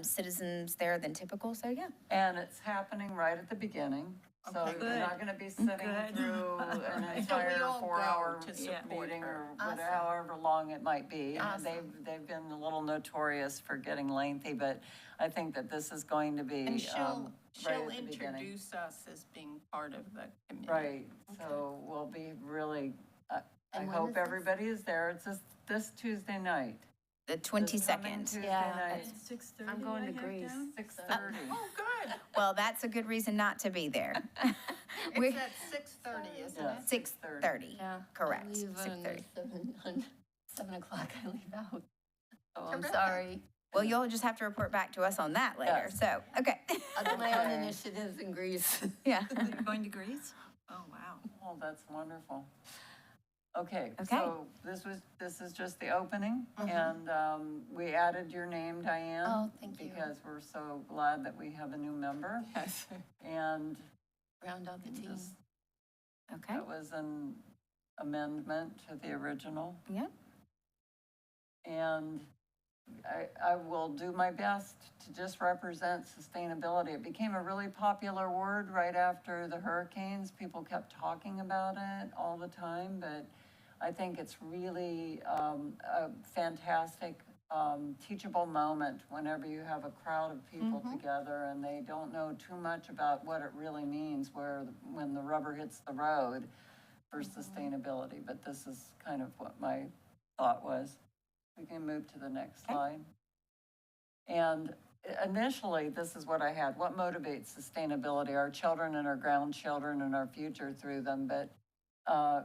citizens there than typical. So yeah. And it's happening right at the beginning. So Okay, you're good. not gonna be sitting Good. through an So we entire all go 4-hour to support meeting her. or Awesome. however long it might be. Awesome. They've been a little notorious for getting lengthy, but I think that this is going to be, And right she'll at the beginning. introduce us as being part of the committee. Right, so we'll be really, I And when hope is this? everybody is there. It's this Tuesday night. The This coming 22nd. Tuesday Yeah. night, 6:30. I'm going I to have Greece. down. 6:30. Oh, good. Well, that's a good reason not to be there. We- It's at 6:30, isn't Yeah. it? 6:30. Yeah. Correct, I leave on 6:30. 7 o'clock, I leave out. Oh, I'm Terrific. sorry. Well, you'll just have to report back to us on that later. Yes. So, okay. I'll do my own Okay. initiatives in Greece. Yeah. You're going to Greece? Oh, wow. Oh, that's wonderful. Okay, Okay. so this is just the opening, and we added your name, Diane. Oh, thank you. Because we're so glad that we have a new member, Yes. and Round out the team. this- Okay. that was an amendment to the original. Yeah. And I will do my best to just represent sustainability. It became a really popular word right after the hurricanes. People kept talking about it all the time, but I think it's really a fantastic teachable moment whenever you have a crowd of people together and they don't know too much about what it really means when the rubber hits the road for sustainability. But this is kind of what my thought was. We can move to the next slide. And initially, this is what I had. What motivates sustainability? Our children and our grandchildren and our future through them. But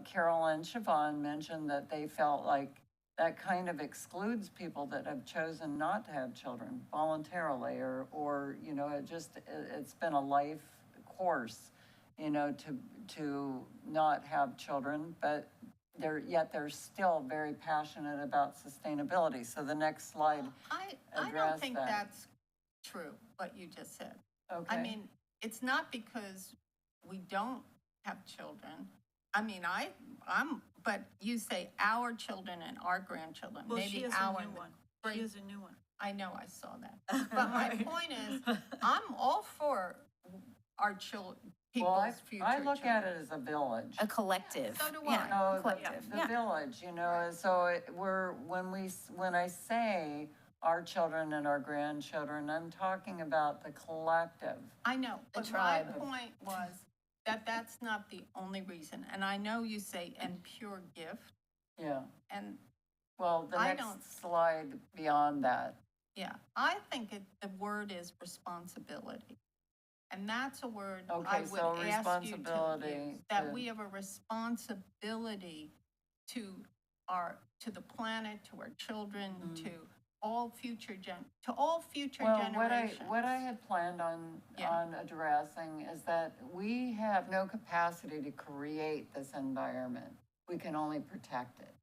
Carol and Siobhan mentioned that they felt like that kind of excludes people that have chosen not to have children voluntarily or it's been a life course, to not have children, but they're still very passionate about sustainability. So the next slide, I address don't think that. that's true, what you just said. okay? I mean, it's not because we don't have children. I mean, but you say our children and our grandchildren, Well, she maybe has our. a new one. She great- has a new one. I know, I saw that. But my point is, I'm all for our Well, people's future I look children. at it as a village. A collective. So do Yeah, I. No, collective. the Yeah. village, so when I say our children and our grandchildren, I'm talking about the collective. I know, The but my tribe. point was that that's not the only reason. And I know you say, and pure gift, Yeah, and well, the I next don't- slide beyond that. yeah, I think the word is responsibility. And that's a word I Okay, would so ask you to responsibility use, that to- we have a responsibility to the planet, to our children, Mm. to all future Well, generations. what I had planned on, Yeah. on addressing is that we have no capacity to create this environment. We can only protect it.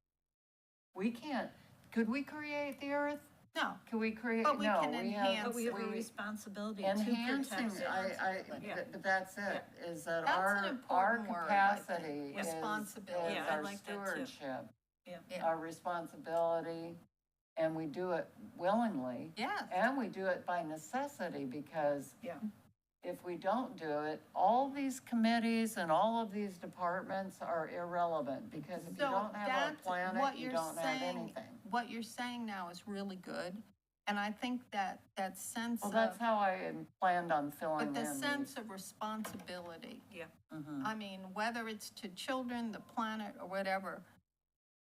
We can't, could we create the earth? No, Could we create, But we no, can we enhance have. But we have a we- responsibility to Enhancing, protect it. Yeah. but that's it, is that That's an our important word, I think. capacity is Responsibility. Yeah, I our like that too. stewardship. Yeah. Yeah. Our responsibility, and we do it willingly. yes, And we do it by necessity, because Yeah. if we don't do it, all these committees and all of these departments are irrelevant, because if you So don't have a that's planet, what you you're don't have saying. anything. What you're saying now is really good, and I think that sense Well, of, that's how I had planned on filling but in the these. sense of responsibility. Mhm. I mean, whether it's to children, the planet, or whatever,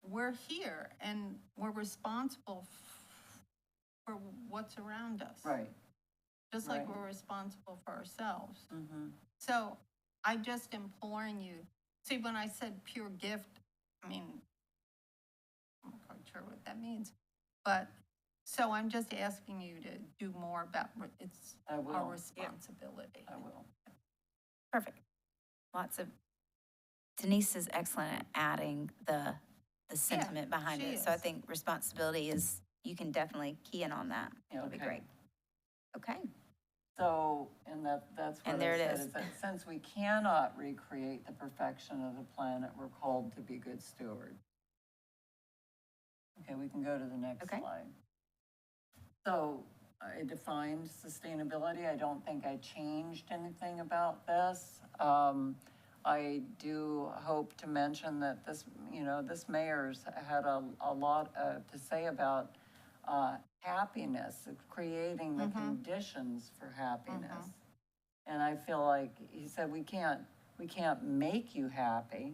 we're here and we're responsible for what's around us. Right, Just like right. we're responsible for ourselves. mhm. So I just imploring you, see, when I said pure gift, I mean, I'm not quite sure what that means, but, so I'm just asking you to do more about, it's I our will, responsibility. I will. Perfect. Lots of, Denise is excellent at adding the sentiment behind she it. So I is. think responsibility is, you can definitely key in on that. Yeah, That'd be okay. great. Okay. So, and that's what And I there it said, is. is that since we cannot recreate the perfection of the planet, we're called to be good stewards. Okay, we can go to the next Okay. slide. So I defined sustainability. I don't think I changed anything about this. I do hope to mention that this, this mayor's had a lot to say about happiness, of creating the conditions for happiness. And I feel like he said, we can't make you happy,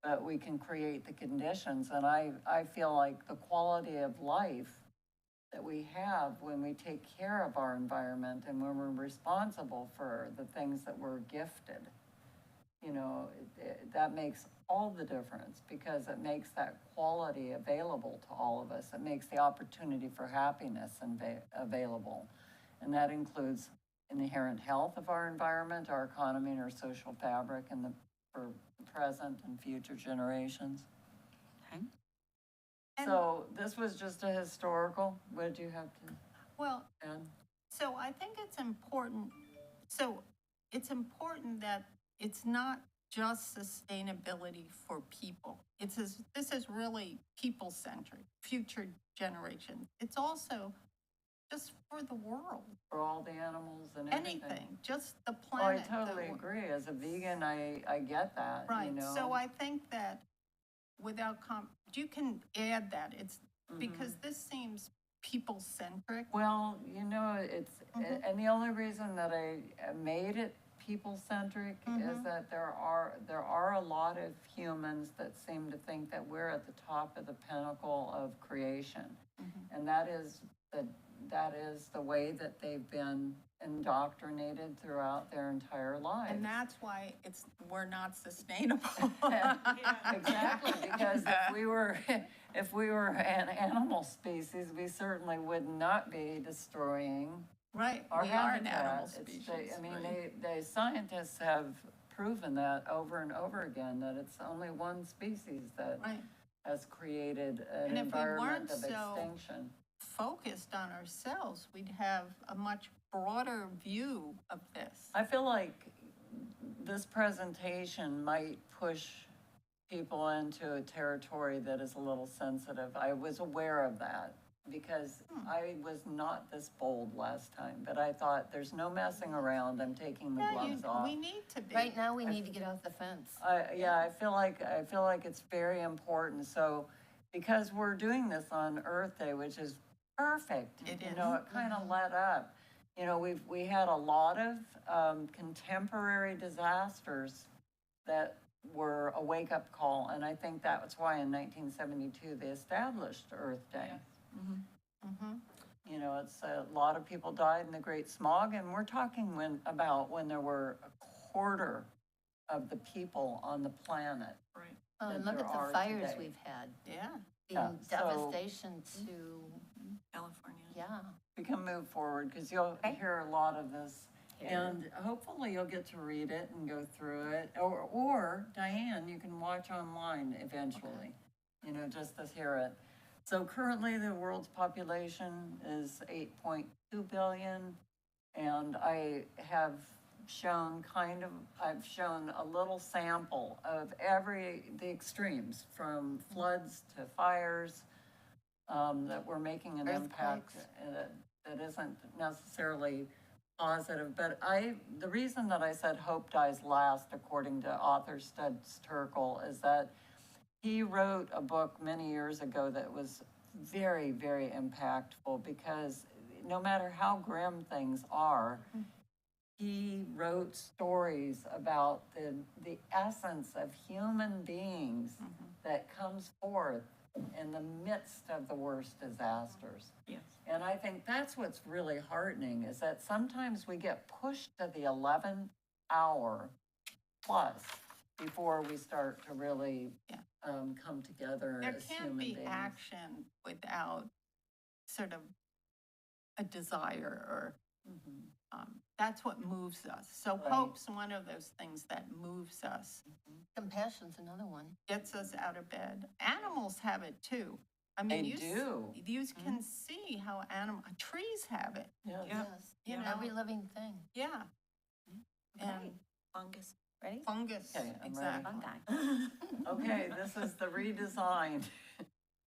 but we can create the conditions. And I feel like the quality of life that we have when we take care of our environment and when we're responsible for the things that we're gifted, that makes all the difference, because it makes that quality available to all of us. It makes the opportunity for happiness available. And that includes inherent health of our environment, our economy, and our social fabric, and for present and future generations. Okay. And- So this was just a historical. What did you have to Well, add? so I think it's important, that it's not just sustainability for people. This is really people-centric, future generations. It's also just for the world, For all the animals and everything. anything, just the Oh, I planet. totally agree. As a vegan, I get that, Right, so I think that without you can add that, it's, because this seems people-centric. Well, it's, and the only reason that I made it people-centric is that there are a lot of humans that seem to think that we're at the top of the pinnacle of creation. And that is the way that they've been indoctrinated throughout their entire lives. And that's why we're not sustainable. Exactly, because if we were an animal species, we certainly would not be destroying Right, our we are an habitat. animal It's species. the scientists have proven that over and over again, that it's only one species that Right, has created an And if we environment weren't of so- extinction. focused on ourselves, we'd have a much broader view of this. I feel like this presentation might push people into a territory that is a little sensitive. I was aware of that, because I was not this bold last time, but I thought, there's no messing around, I'm taking the Yeah, gloves off. we need to be. Right now, we need to get off the fence. I feel like it's very important. So, because we're doing this on Earth Day, which is perfect. It It is. kind of let up. We had a lot of contemporary disasters that were a wake-up call, and I think that's why in 1972 they established Earth Day. It's a lot of people died in the Great Smog, and we're talking about when there were a quarter of the people on the planet. Right, And that look there at the are fires today. we've had, yeah. the Yeah, so- devastation to, California. Yeah. we can move forward, because you'll Okay. hear a lot of this. And hopefully you'll get to read it and go through it, or Diane, you can watch online eventually, you know, just to hear it. So currently, the world's population is 8.2 billion, and I've shown a little sample of the extremes, from floods to fires, that we're making an impact that isn't necessarily positive. But the reason that I said hope dies last, according to author Studs Terkel, is that he wrote a book many years ago that was very, very impactful, because no matter how grim things are, he wrote stories about the essence of human beings that comes forth in the midst of the worst disasters. Yes. And I think that's what's really heartening, is that sometimes we get pushed to the 11th hour plus before we start to really Yeah. come together There as can't human be beings. action without sort of a desire, or Mhm. that's what moves us. So Right. hope's one of those things that moves us, Compassion's another one. gets us out of bed. Animals have it too. I They mean, do. you can see how trees have it, Yes. Yes. you know? Every living thing. Yeah. Okay. And Fungus. Ready? fungus, Okay, I'm ready. exactly. Fungi. Okay, this is the redesigned,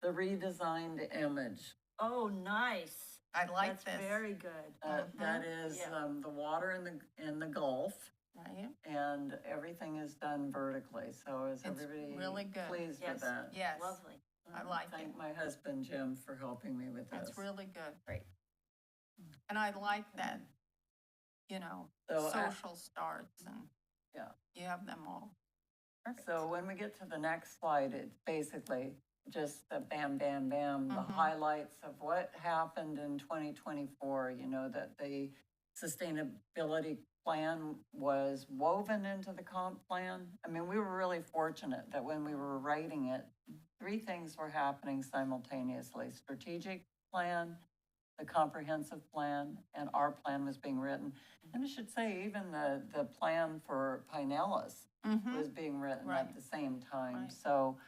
the redesigned image. Oh, nice. I like That's this, very good. That is Yeah. the water in the Gulf, right? and everything is done vertically. So is It's everybody really good. pleased Yes. with that? Yes, Lovely. I like Thank it. my husband Jim for helping me with this. It's really good. Great. And I like that, you know, So, social starts, and Yeah. you have them all. So when we get to the next slide, it's basically just the bam, bam, bam, the Mhm. highlights of what happened in 2024, you know, that the sustainability plan was woven into the comp plan. I mean, we were really fortunate that when we were writing it, three things were happening simultaneously: strategic plan, the comprehensive plan, and our plan was being written. And I should say, even the plan for Pinellas was being written Right. at the same time. Right. So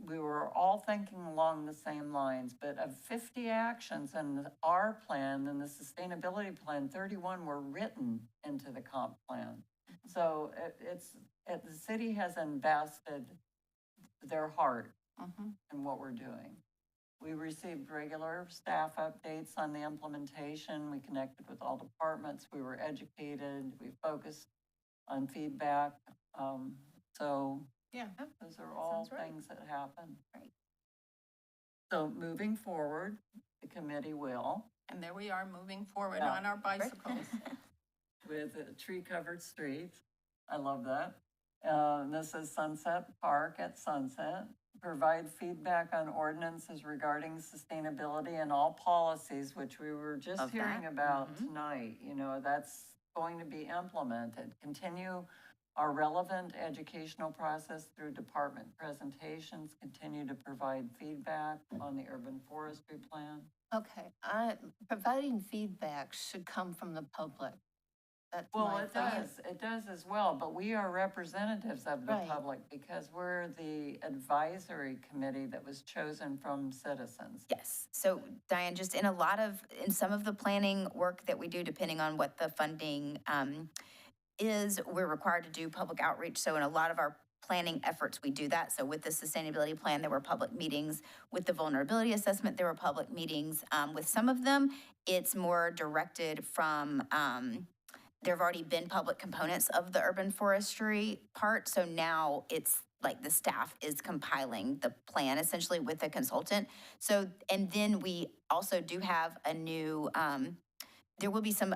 we were all thinking along the same lines, but of 50 actions in our plan and the sustainability plan, 31 were written into the comp plan. So the city has invested their heart in what we're doing. We received regular staff updates on the implementation. We connected with all departments. We were educated. We focused on feedback. So Yeah. those are all sounds right. things that happen. Right. So moving forward, the committee will, And there we are, moving forward Yeah. on our bicycles. with tree-covered streets. I love that. This is Sunset Park at Sunset. Provide feedback on ordinances regarding sustainability and all policies, which we were just Love that. hearing about Mhm. tonight. You know, that's going to be implemented. Continue our relevant educational process through department presentations. Continue to provide feedback on the urban forestry plan. Okay, providing feedback should come from the public. That's Well, my it thought. does as well, but we are representatives of the Right. public because we're the advisory committee that was chosen from citizens. Yes. So Diane, just in some of the planning work that we do, depending on what the funding is, we're required to do public outreach. So in a lot of our planning efforts, we do that. So with the sustainability plan, there were public meetings. With the vulnerability assessment, there were public meetings. With some of them, it's more directed from, there have already been public components of the urban forestry part. So now it's like the staff is compiling the plan essentially with a consultant. So, and then we also do have a new, there will be some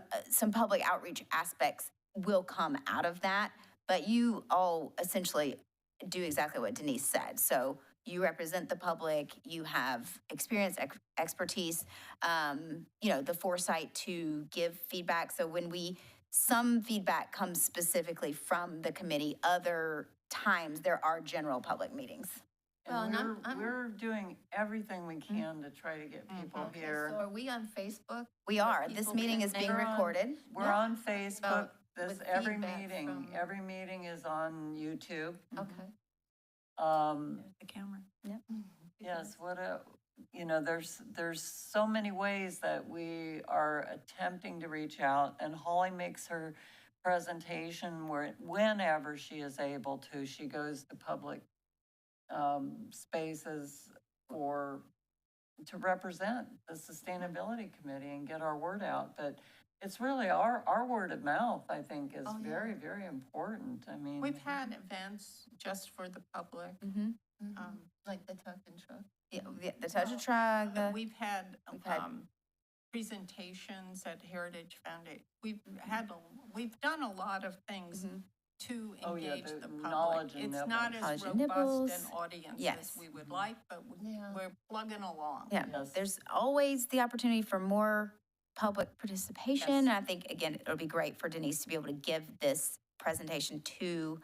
public outreach aspects will come out of that, but you all essentially do exactly what Denise said. So you represent the public, you have experience, expertise, the foresight to give feedback. So some feedback comes specifically from the committee. Other times there are general public meetings. Well, And and I'm- we're doing everything we can to try to get people Okay, here. so are we on Facebook? We where are. This people meeting can is being We're on- recorded. We're Yeah. on Facebook, About- this, with every feedback every from- meeting is on YouTube. Okay. There's the camera. Yes, what a, there's so many ways that we are attempting to reach out, and Holly makes her presentation whenever she is able to, she goes to public spaces to represent the Sustainability Committee and get our word out. But it's really our word of mouth, I think, is Oh, yeah. very, very important. I mean. We've had events just for the public. Mhm. Like the tuck and truck. Yeah, the touch a truck, the, We've had, We've had- presentations at Heritage Foundation. We've done a lot of things Mhm. to Oh, yeah, engage the the knowledge public. and It's not nibbles. Knowledge as and robust nibbles. an audience Yes. as we would like, but Yeah. we're plugging along. yeah, Yes. there's always the opportunity for more public participation. Yes. And I think, again, it'll be great for Denise to be able to give this presentation to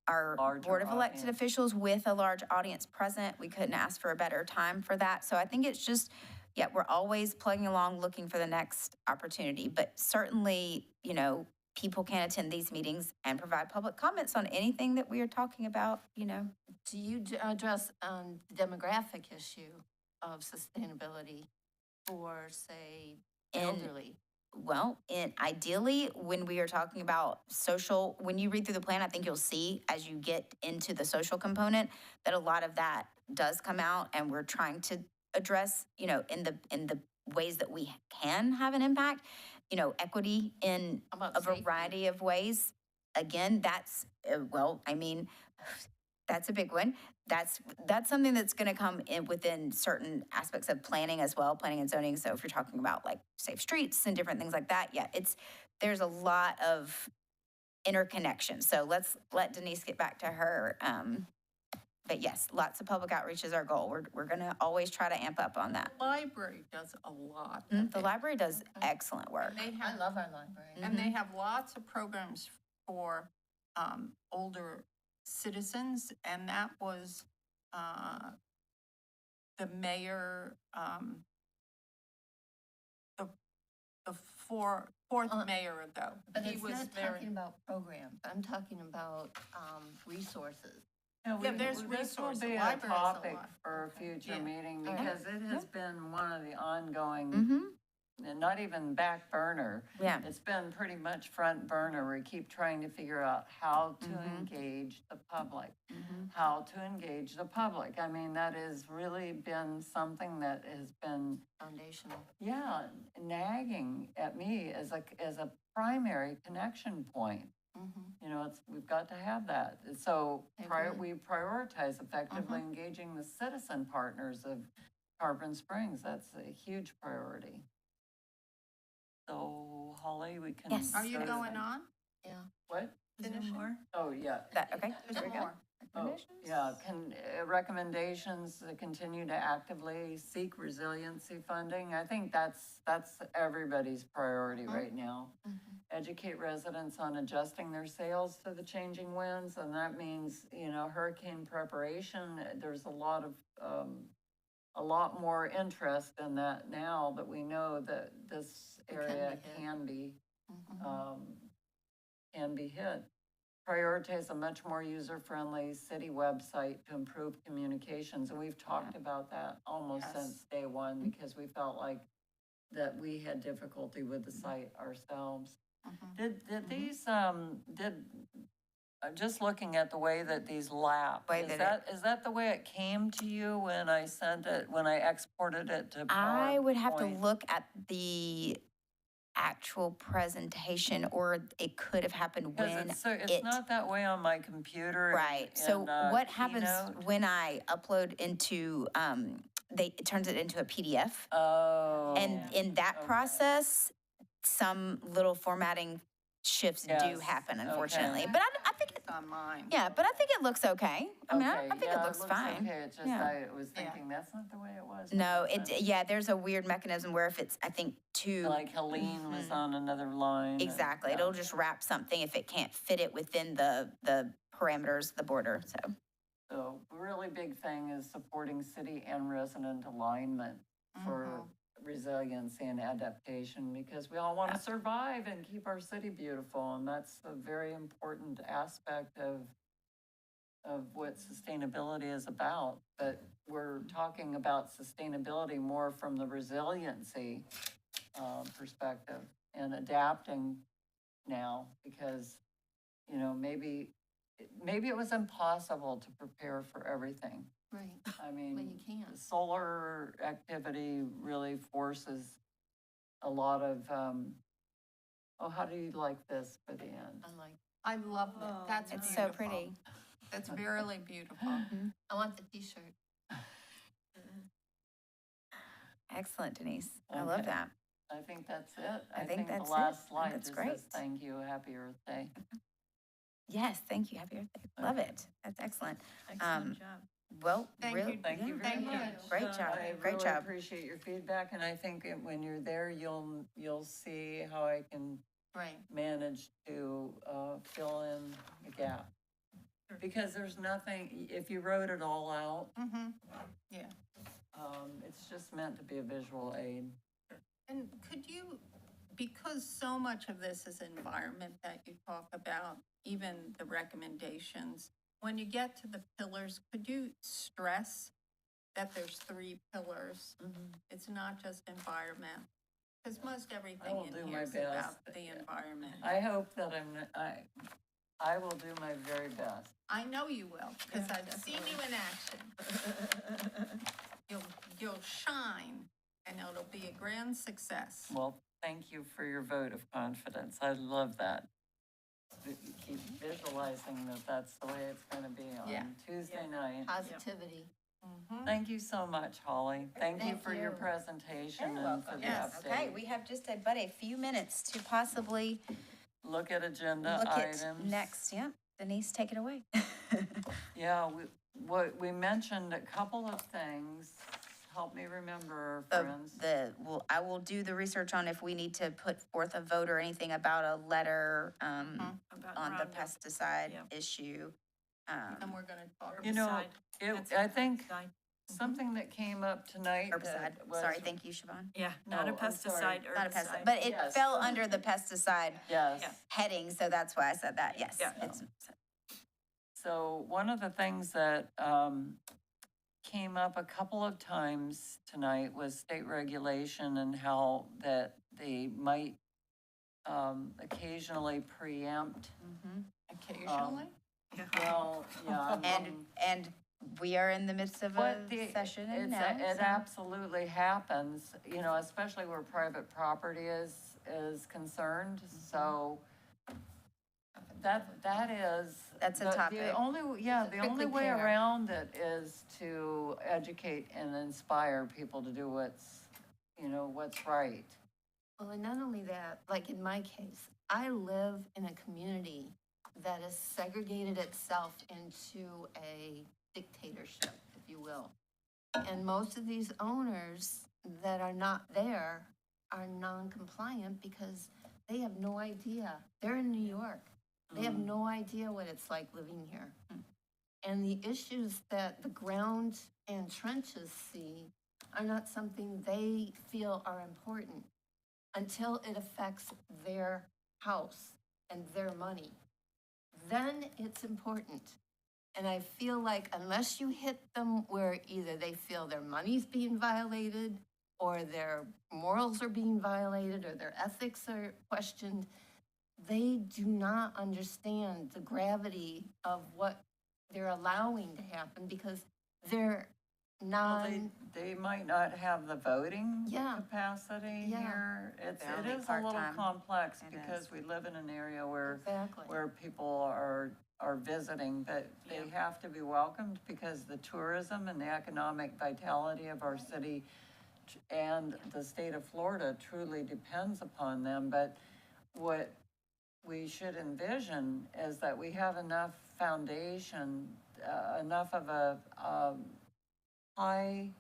our Larger Board of Elected audience. officials with a large audience present. We couldn't ask for a better time for that. So I think it's just, yeah, we're always plugging along, looking for the next opportunity. But certainly, people can attend these meetings and provide public comments on anything that we are talking about. Do you address the demographic issue of sustainability for, say, In- elderly? Well, and ideally, when we are talking about social, when you read through the plan, I think you'll see as you get into the social component that a lot of that does come out, and we're trying to address, in the ways that we can have an impact, equity in How about a safety? variety of ways. Again, that's, that's a big one. That's something that's going to come in within certain aspects of planning as well, planning and zoning. So if you're talking about like safe streets and different things like that, yeah, there's a lot of interconnection. So let's let Denise get back to her. But yes, lots of public outreach is our goal. We're going to always try to amp up on that. The library does a lot. The library does excellent work. They I have, love our library. and they have lots of programs for older citizens, and that was the mayor, the fourth mayor ago. But He it's was not very. talking about programs. I'm talking about resources. Yeah, there's This will resource. be The a library's a topic lot. for a Okay. future Yeah. meeting, All right. because it has been one of the ongoing, Mm-hmm. and not even back burner. Yeah. It's been pretty much front burner. We keep trying to figure out how to Mhm. engage the public, Mm-hmm. how to engage the public. I mean, that has really been something that has been, Foundational. yeah, nagging at me as a primary connection point. We've got to have that. So I agree. we prioritize effectively engaging the citizen partners of Tarpon Springs. That's a huge priority. So Holly, we can. Yes. Are you go to going the- on? What? Is there Finishing? more? Oh, yeah. Okay. There's There we go. more. Oh, yeah, recommendations to continue to actively seek resiliency funding. I think that's everybody's priority right now. Educate residents on adjusting their sails to the changing winds, and that means, hurricane preparation. There's a lot more interest in that now that we know that this It can area be hit. can be hit. Prioritize a much more user-friendly city website to improve communications, and we've talked about that almost Yes. since day one, because we felt like that we had difficulty with the site ourselves. Did these, just looking at the way that these lap, Way that is that the way it came to you when I sent it, when I exported it to PowerPoint? I would have to look at the actual presentation, or it could have happened Because when it's it. not that way on my computer. Right, so what happens Keynote. when I upload into, it turns it into a PDF? Oh. And in that okay. process, some little formatting shifts do Yes, happen, okay. unfortunately. But I think, It's on mine. yeah, but I think it looks okay. I mean, Okay, I think yeah, it looks fine. Okay, it's just, Yeah. I was Yeah. thinking, that's not the way it was. No, when I sent yeah, there's a weird mechanism where if it's, I think, too. Like Helene was on another line. and- Exactly. yeah. It'll just wrap something if it can't fit it within the parameters, the border, so. the really big thing is supporting city and resident alignment for resiliency and adaptation, because we all want to survive and keep our city beautiful, and that's a very important aspect of what sustainability is about. But we're talking about sustainability more from the resiliency perspective and adapting now, because, you know, maybe it was impossible to prepare for everything. Right. I mean, Well, you can't. solar activity really forces a lot of, oh, how do you like this for the end? I love it. Oh, That's It's beautiful. so pretty. That's really beautiful. I want the t-shirt. Excellent, Denise. I love Okay. that. I think that's it. I think that's the it. last I think slide that's just great. says, thank you, happy Earth Day. Yes, thank you. Happy Earth Day. Love Okay. it. That's excellent. Excellent job. Well, Thank really, you. Thank you yeah, very Thank you. much. Great Uh, job. I Great really job. appreciate your feedback, and I think when you're there, you'll see how I can Right. manage to fill in the gap. Because there's nothing, if you wrote it all out, Yeah. it's just meant to be a visual aid. And could you, because so much of this is environment that you talk about, even the recommendations, when you get to the pillars, could you stress that there's 3 pillars? It's not just environment, because most everything will in do here my is about best. the environment. I hope that I will do my very best. I know you will, because I've seen you in action. You'll shine, and it'll be a grand success. Well, thank you for your vote of confidence. I love that. You keep visualizing that that's the way it's going to be Yeah. on Tuesday night. Positivity. Thank you so much, Holly. Thank you Thank for your you. presentation You're and for welcome. the Yes. update. Okay, we have just but a few minutes to possibly Look at agenda look items. at next. Yeah, Denise, take it away. Yeah, we mentioned a couple of things. Help me remember, friends. I will do the research on if we need to put forth a vote or anything about a letter About on the Roundup. pesticide Yeah. issue. And we're gonna talk. You know, Herbicide. That's I think herbicide. something that came up tonight Herbicide. that was. Sorry, thank you, Siobhan. Yeah, not a No, I'm sorry. pesticide, Not a herbicide. pesticide, but it Yes. fell under the pesticide Yes. Yeah. heading, so that's why I said that. Yes. Yeah. It's, So one of the things that came up a couple of times tonight was state regulation and how that they might occasionally preempt. Occasionally? Well, yeah. and we are in the midst of a But the, session and now. it so- absolutely happens, you know, especially where private property is concerned, so that is. That's a the- topic. The only, yeah, the only Prickly way pear. around it is to educate and inspire people to do what's right. Well, and not only that, like in my case, I live in a community that has segregated itself into a dictatorship, if you will. And most of these owners that are not there are non-compliant because they have no idea. They're in New York. They have no idea what it's like living here. And the issues that the ground and trenches see are not something they feel are important until it affects their house and their money. Then it's important. And I feel like unless you hit them where either they feel their money's being violated or their morals are being violated or their ethics are questioned, they do not understand the gravity of what they're allowing to happen because they're Well, non, they might not have the voting Yeah. capacity Yeah. here. They're It only is a little part-time. complex It because is. we live in an area where exactly. people are visiting, but they have to be welcomed because the tourism and the economic vitality of our city and the state of Florida truly depends upon them. But what we should envision is that we have enough foundation, enough of a high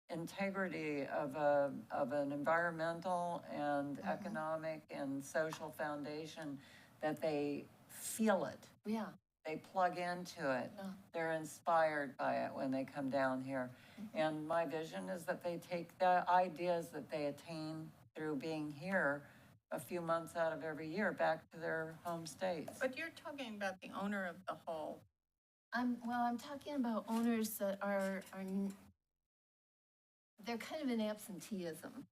integrity of an environmental and economic and social foundation that they feel it. Yeah, they plug into it. Oh. They're inspired by it when they come down here. And my vision is that they take the ideas that they attain through being here a few months out of every year back to their home states. But you're talking about the owner of the whole. I'm talking about owners that they're kind of in absenteeism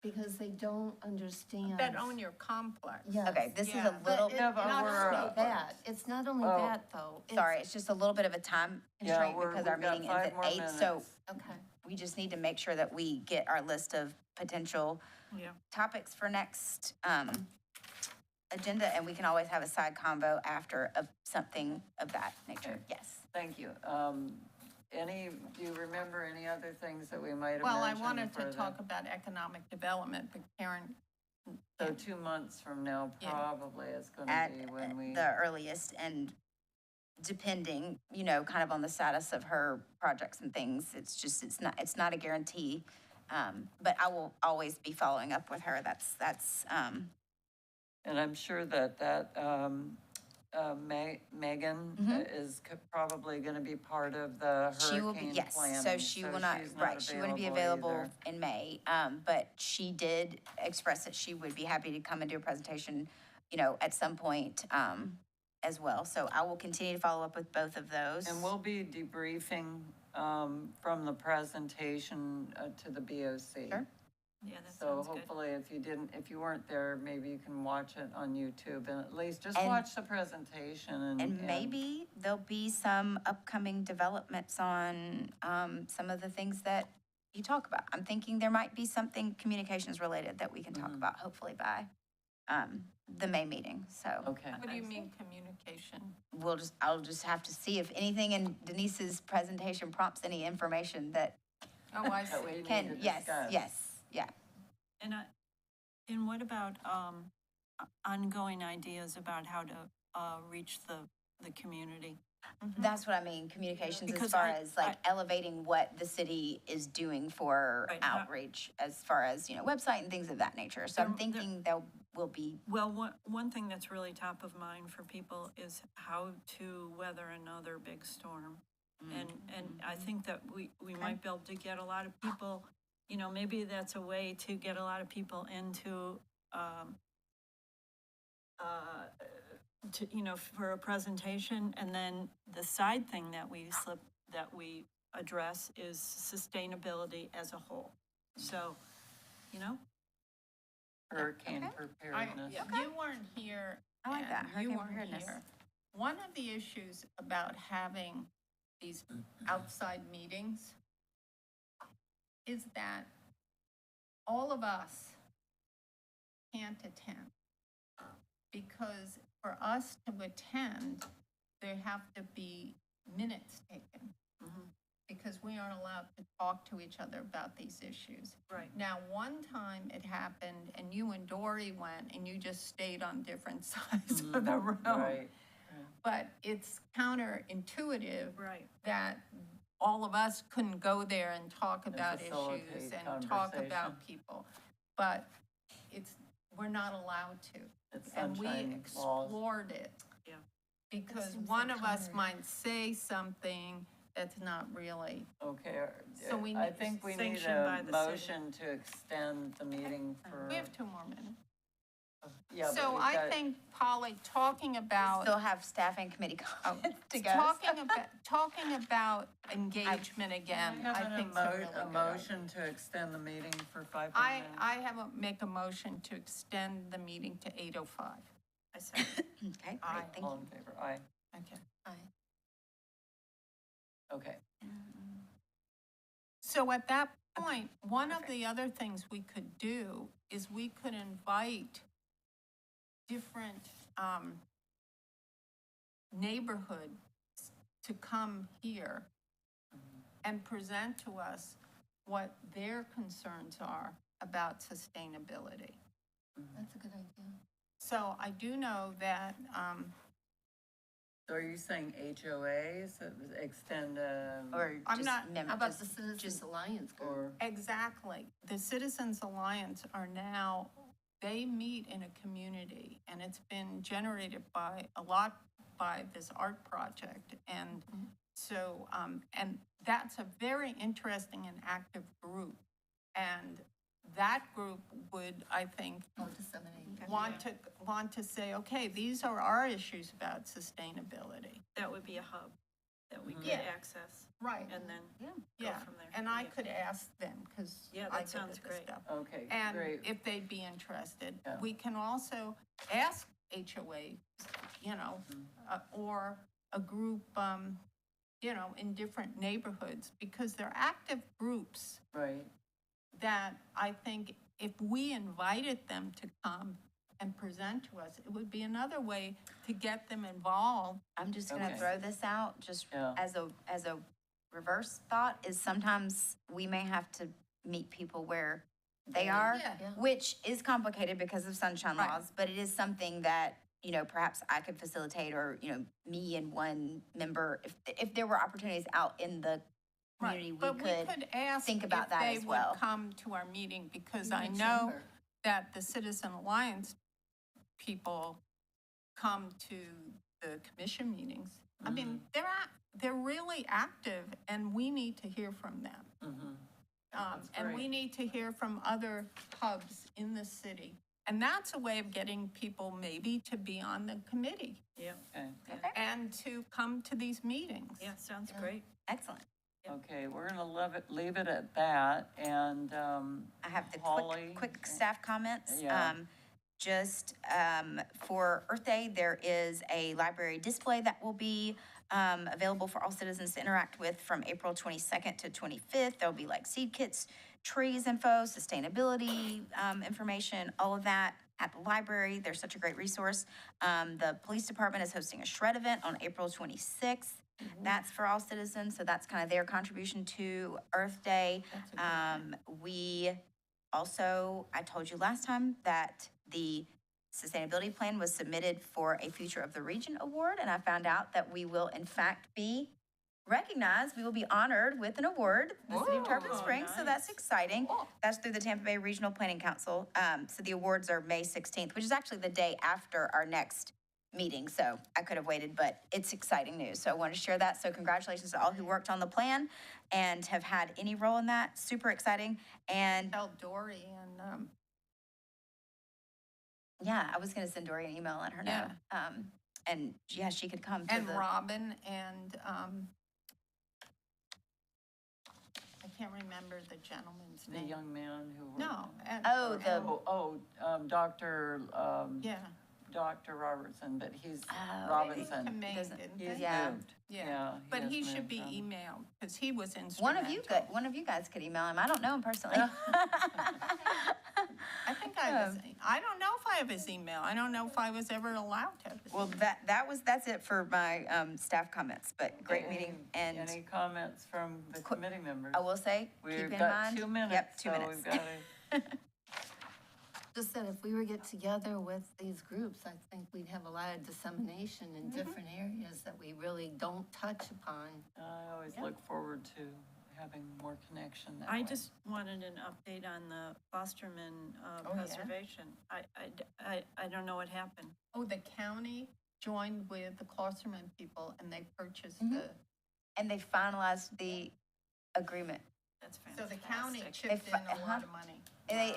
because they don't understand. That own your complex. Yes. Okay, this is Yeah, a but little, But Yeah, but not we're, only that, it's not only Oh, that, though. It's- sorry, it's just a little bit of a time Yeah, constraint because our we've got meeting ends 5 at more 8. So minutes. Okay. we just need to make sure that we get our list of potential Yeah. topics for next agenda, and we can always have a side convo after of something of that nature. Okay. Yes. Thank you. Do you remember any other things that we might have Well, I mentioned wanted for to the- talk about economic development, but Karen, So 2 months from now, Yeah. probably is gonna At be when we, the earliest, and depending, kind of on the status of her projects and things, it's not a guarantee. But I will always be following up with her. That's, and I'm sure that Megan Mhm. is probably gonna be part of the she will be, hurricane yes, planning. so she will not, she's right, she wouldn't be available either. in May. But she did express that she would be happy to come and do a presentation, at some point, as well. So I will continue to follow up with both of those. And we'll be debriefing from the presentation to the BOC. Sure. Yeah, that So sounds good. hopefully if you weren't there, maybe you can watch it on YouTube and at least just And- watch the presentation And maybe there'll be some upcoming developments on some of the things that you talk about. I'm thinking there might be something communications related that we can talk Mhm. about, hopefully by the May meeting. So Okay. what do you mean communication? I'll just have to see if anything in Denise's presentation prompts any information that Oh, I That see. we need can, to yes, discuss. yes, yeah. And what about ongoing ideas about how to reach the community? That's what I mean, communications as Because far I- as like elevating what the city is doing for Right, outreach, as far as, website and things of that nature. So I'm There- thinking there will be, Well, one thing that's really top of mind for people is how to weather another big storm. And I think that we might be able to get a lot of people, maybe that's a way to get a lot of people into, for a presentation. And then the side thing that we address is sustainability as a whole. So, Hurricane Okay. preparedness. You weren't here. I like that, and you hurricane weren't preparedness. here. One of the issues about having these outside meetings is that all of us can't attend. Because for us to attend, there have to be minutes taken. Because we aren't allowed to talk to each other about these issues. right. Now, one time it happened and you and Dory went and you just stayed on different sides of the room. Right. But it's counterintuitive Right. that all of us couldn't go there and talk about issues facilitate and talk conversation. about people. But we're not allowed to. It's And we sunshine laws. explored it. Yeah. Because seems one like of us counter- might say something that's not really. Okay, So we I need think we need sanctioned by a the city. motion to extend the meeting for. We have 2 more minutes. Yeah, but So we've I got- think, Polly, talking about. Still have staffing committee comments to go. Talking about engagement again, I I have think a motion to extend the meeting for 5 more minutes. I make a motion to extend the meeting to 8:05. I said, Okay, Aye. great, thank All you. in favor? Aye. Okay. Okay. So at that point, one of the other things we could do is we could invite different neighborhoods to come here and present to us what their concerns are about sustainability. That's a good idea. So I do know that, So are you saying HOAs that extend, Or I'm just not- mem- How about just- the Citizens Alliance group? or, exactly, the Citizens Alliance are now, they meet in a community, and it's been generated by a lot by this art project. And so, and that's a very interesting and active group. And that group would, I think, Oh, disseminate. want to say, okay, these are our issues about sustainability. That would be a hub that we could Yeah. access Right. and then go Yeah, from there. and I Yeah. could ask them, because Yeah, that I good sounds at this great. stuff. Okay, And great. if they'd be interested, Yeah. we can also ask HOA, you know, or a group, you know, in different neighborhoods, because they're active groups Right, that I think if we invited them to come and present to us, it would be another way to get them involved. I'm just gonna Okay. throw this out, just Yeah. as a reverse thought, is sometimes we may have to meet people where they are, Yeah. Yeah. which is complicated because of sunshine Right. laws, but it is something that, you know, perhaps I could facilitate, or, you know, me and one member, if there were opportunities out in the community, we But we could. could ask think if about that they as well. would come to our meeting, because Even I the know chamber. that the Citizen Alliance people come to the commission meetings. I mean, they're really active, and we need to hear from them. And we great. need to hear from other hubs in the city. And that's a way of getting people maybe to be on the committee Yeah, okay, and to come to these meetings. yeah, sounds Yeah. great. Excellent. okay, we're gonna leave it at that, and, I have the Holly, quick staff comments. Yeah. Just for Earth Day, there is a library display that will be available for all citizens to interact with from April 22nd to 25th. There'll be like seed kits, trees info, sustainability information, all of that at the library. They're such a great resource. The police department is hosting a shred event on April 26th. That's for all citizens, so that's kind of their contribution to Earth Day. That's a good thing. We also, I told you last time that the sustainability plan was submitted for a Future of the Region award, and I found out that we will in fact be recognized. We will be honored with an award, the city of Tarpon Oh, Springs, so that's nice. exciting. Cool. That's through the Tampa Bay Regional Planning Council. So the awards are May 16th, which is actually the day after our next meeting, so I could have waited, but it's exciting news. So I wanted to share that. So congratulations to all who worked on the plan and have had any role in that. Super exciting. And Tell Dory and, yeah, I was gonna send Dory an email and let her know. And yeah, she could come to and the. Robin and, I can't remember the gentleman's the name. young man who. No. and- Oh, the, Dr., Yeah. Dr. Robertson, but he's Oh, To Robinson. Maine, Doesn't- didn't He's they? Yeah. moved. Yeah, but has he should moved be from- emailed, because he was one instrumental. one of you guys could email him. I don't know him personally. I think I have his, I don't know if I have his email. I don't know if I was ever allowed to have his. Well, that's it for my staff comments, but great meeting. And Any comments from the committee members? I will say, keep We've in got mind. 2 minutes. Yep, 2 so minutes. we've gotta- Just that if we were get together with these groups, I think we'd have a lot of dissemination in different areas that we really don't touch upon. I always look forward to having more connection that way. I just wanted an update on the Fosterman yeah? preservation. I don't know what happened. Oh, the county joined with the Klosterman people, and they purchased Mhm. the, And they finalized the agreement. That's so fantastic. the county chipped in a lot of money. They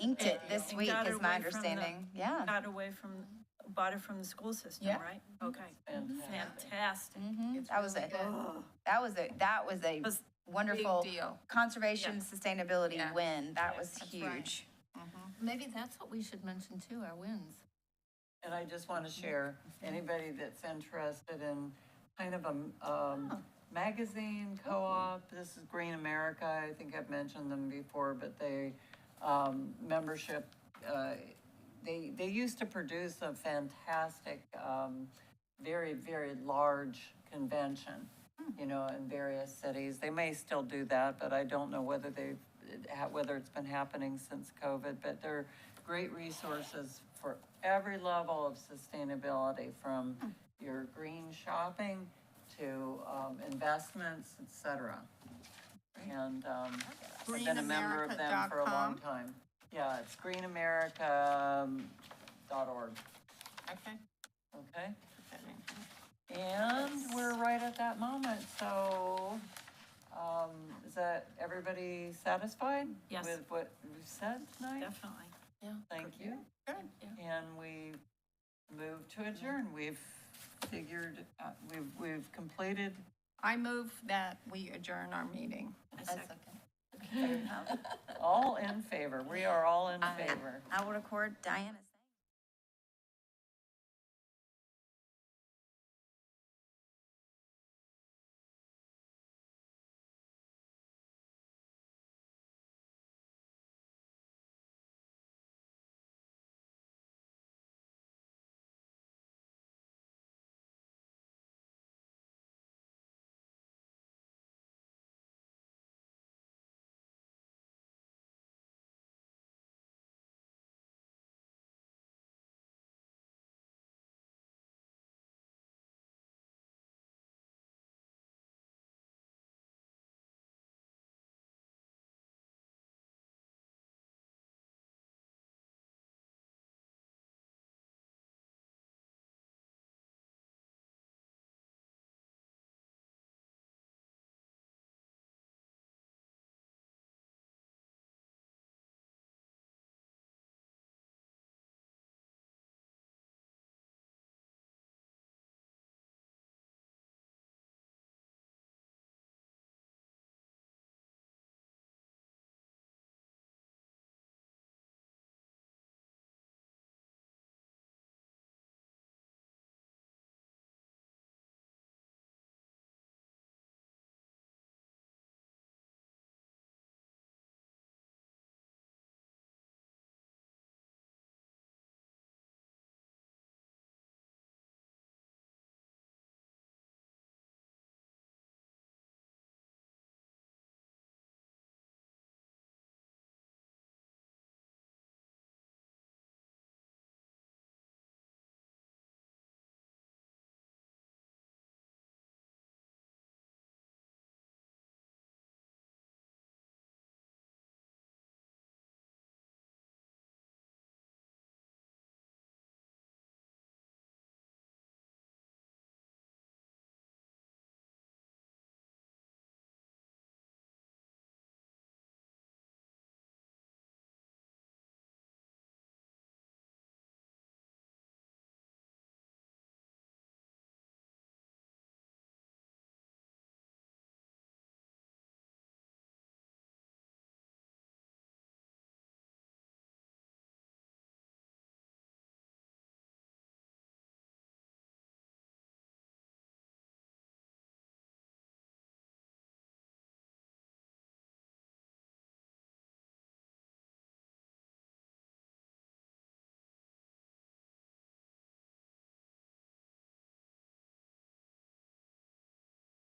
inked it big this deal. week, Got it is my away from the- understanding. Yeah. Got away from, bought it from the school system, Yeah. right? Okay. Fantastic. Fantastic. It's That was really it. good. That was a Was wonderful Big deal. conservation, sustainability Yeah. win. That was That's right. huge. Maybe that's what we should mention too, our wins. And I just want to share, anybody that's interested in kind of a magazine co-op, this is Green America, I think I've mentioned them before, but they, membership, they used to produce a fantastic, very, very large convention, you know, in various cities. They may still do that, but I don't know whether whether it's been happening since COVID, but they're great resources for every level of sustainability, from your green shopping to investments, et cetera. And I've been a member of them for a long greenamerica.com. time. Yeah, it's greenamerica.org, Okay. okay? And we're right at that moment, so, is that everybody satisfied? Yes. With what we've said tonight? Definitely. Thank you. Good. And we move to adjourn. We've figured, we've completed. I move that we adjourn our meeting. A second. All in favor. We are all in favor. I will record Diana.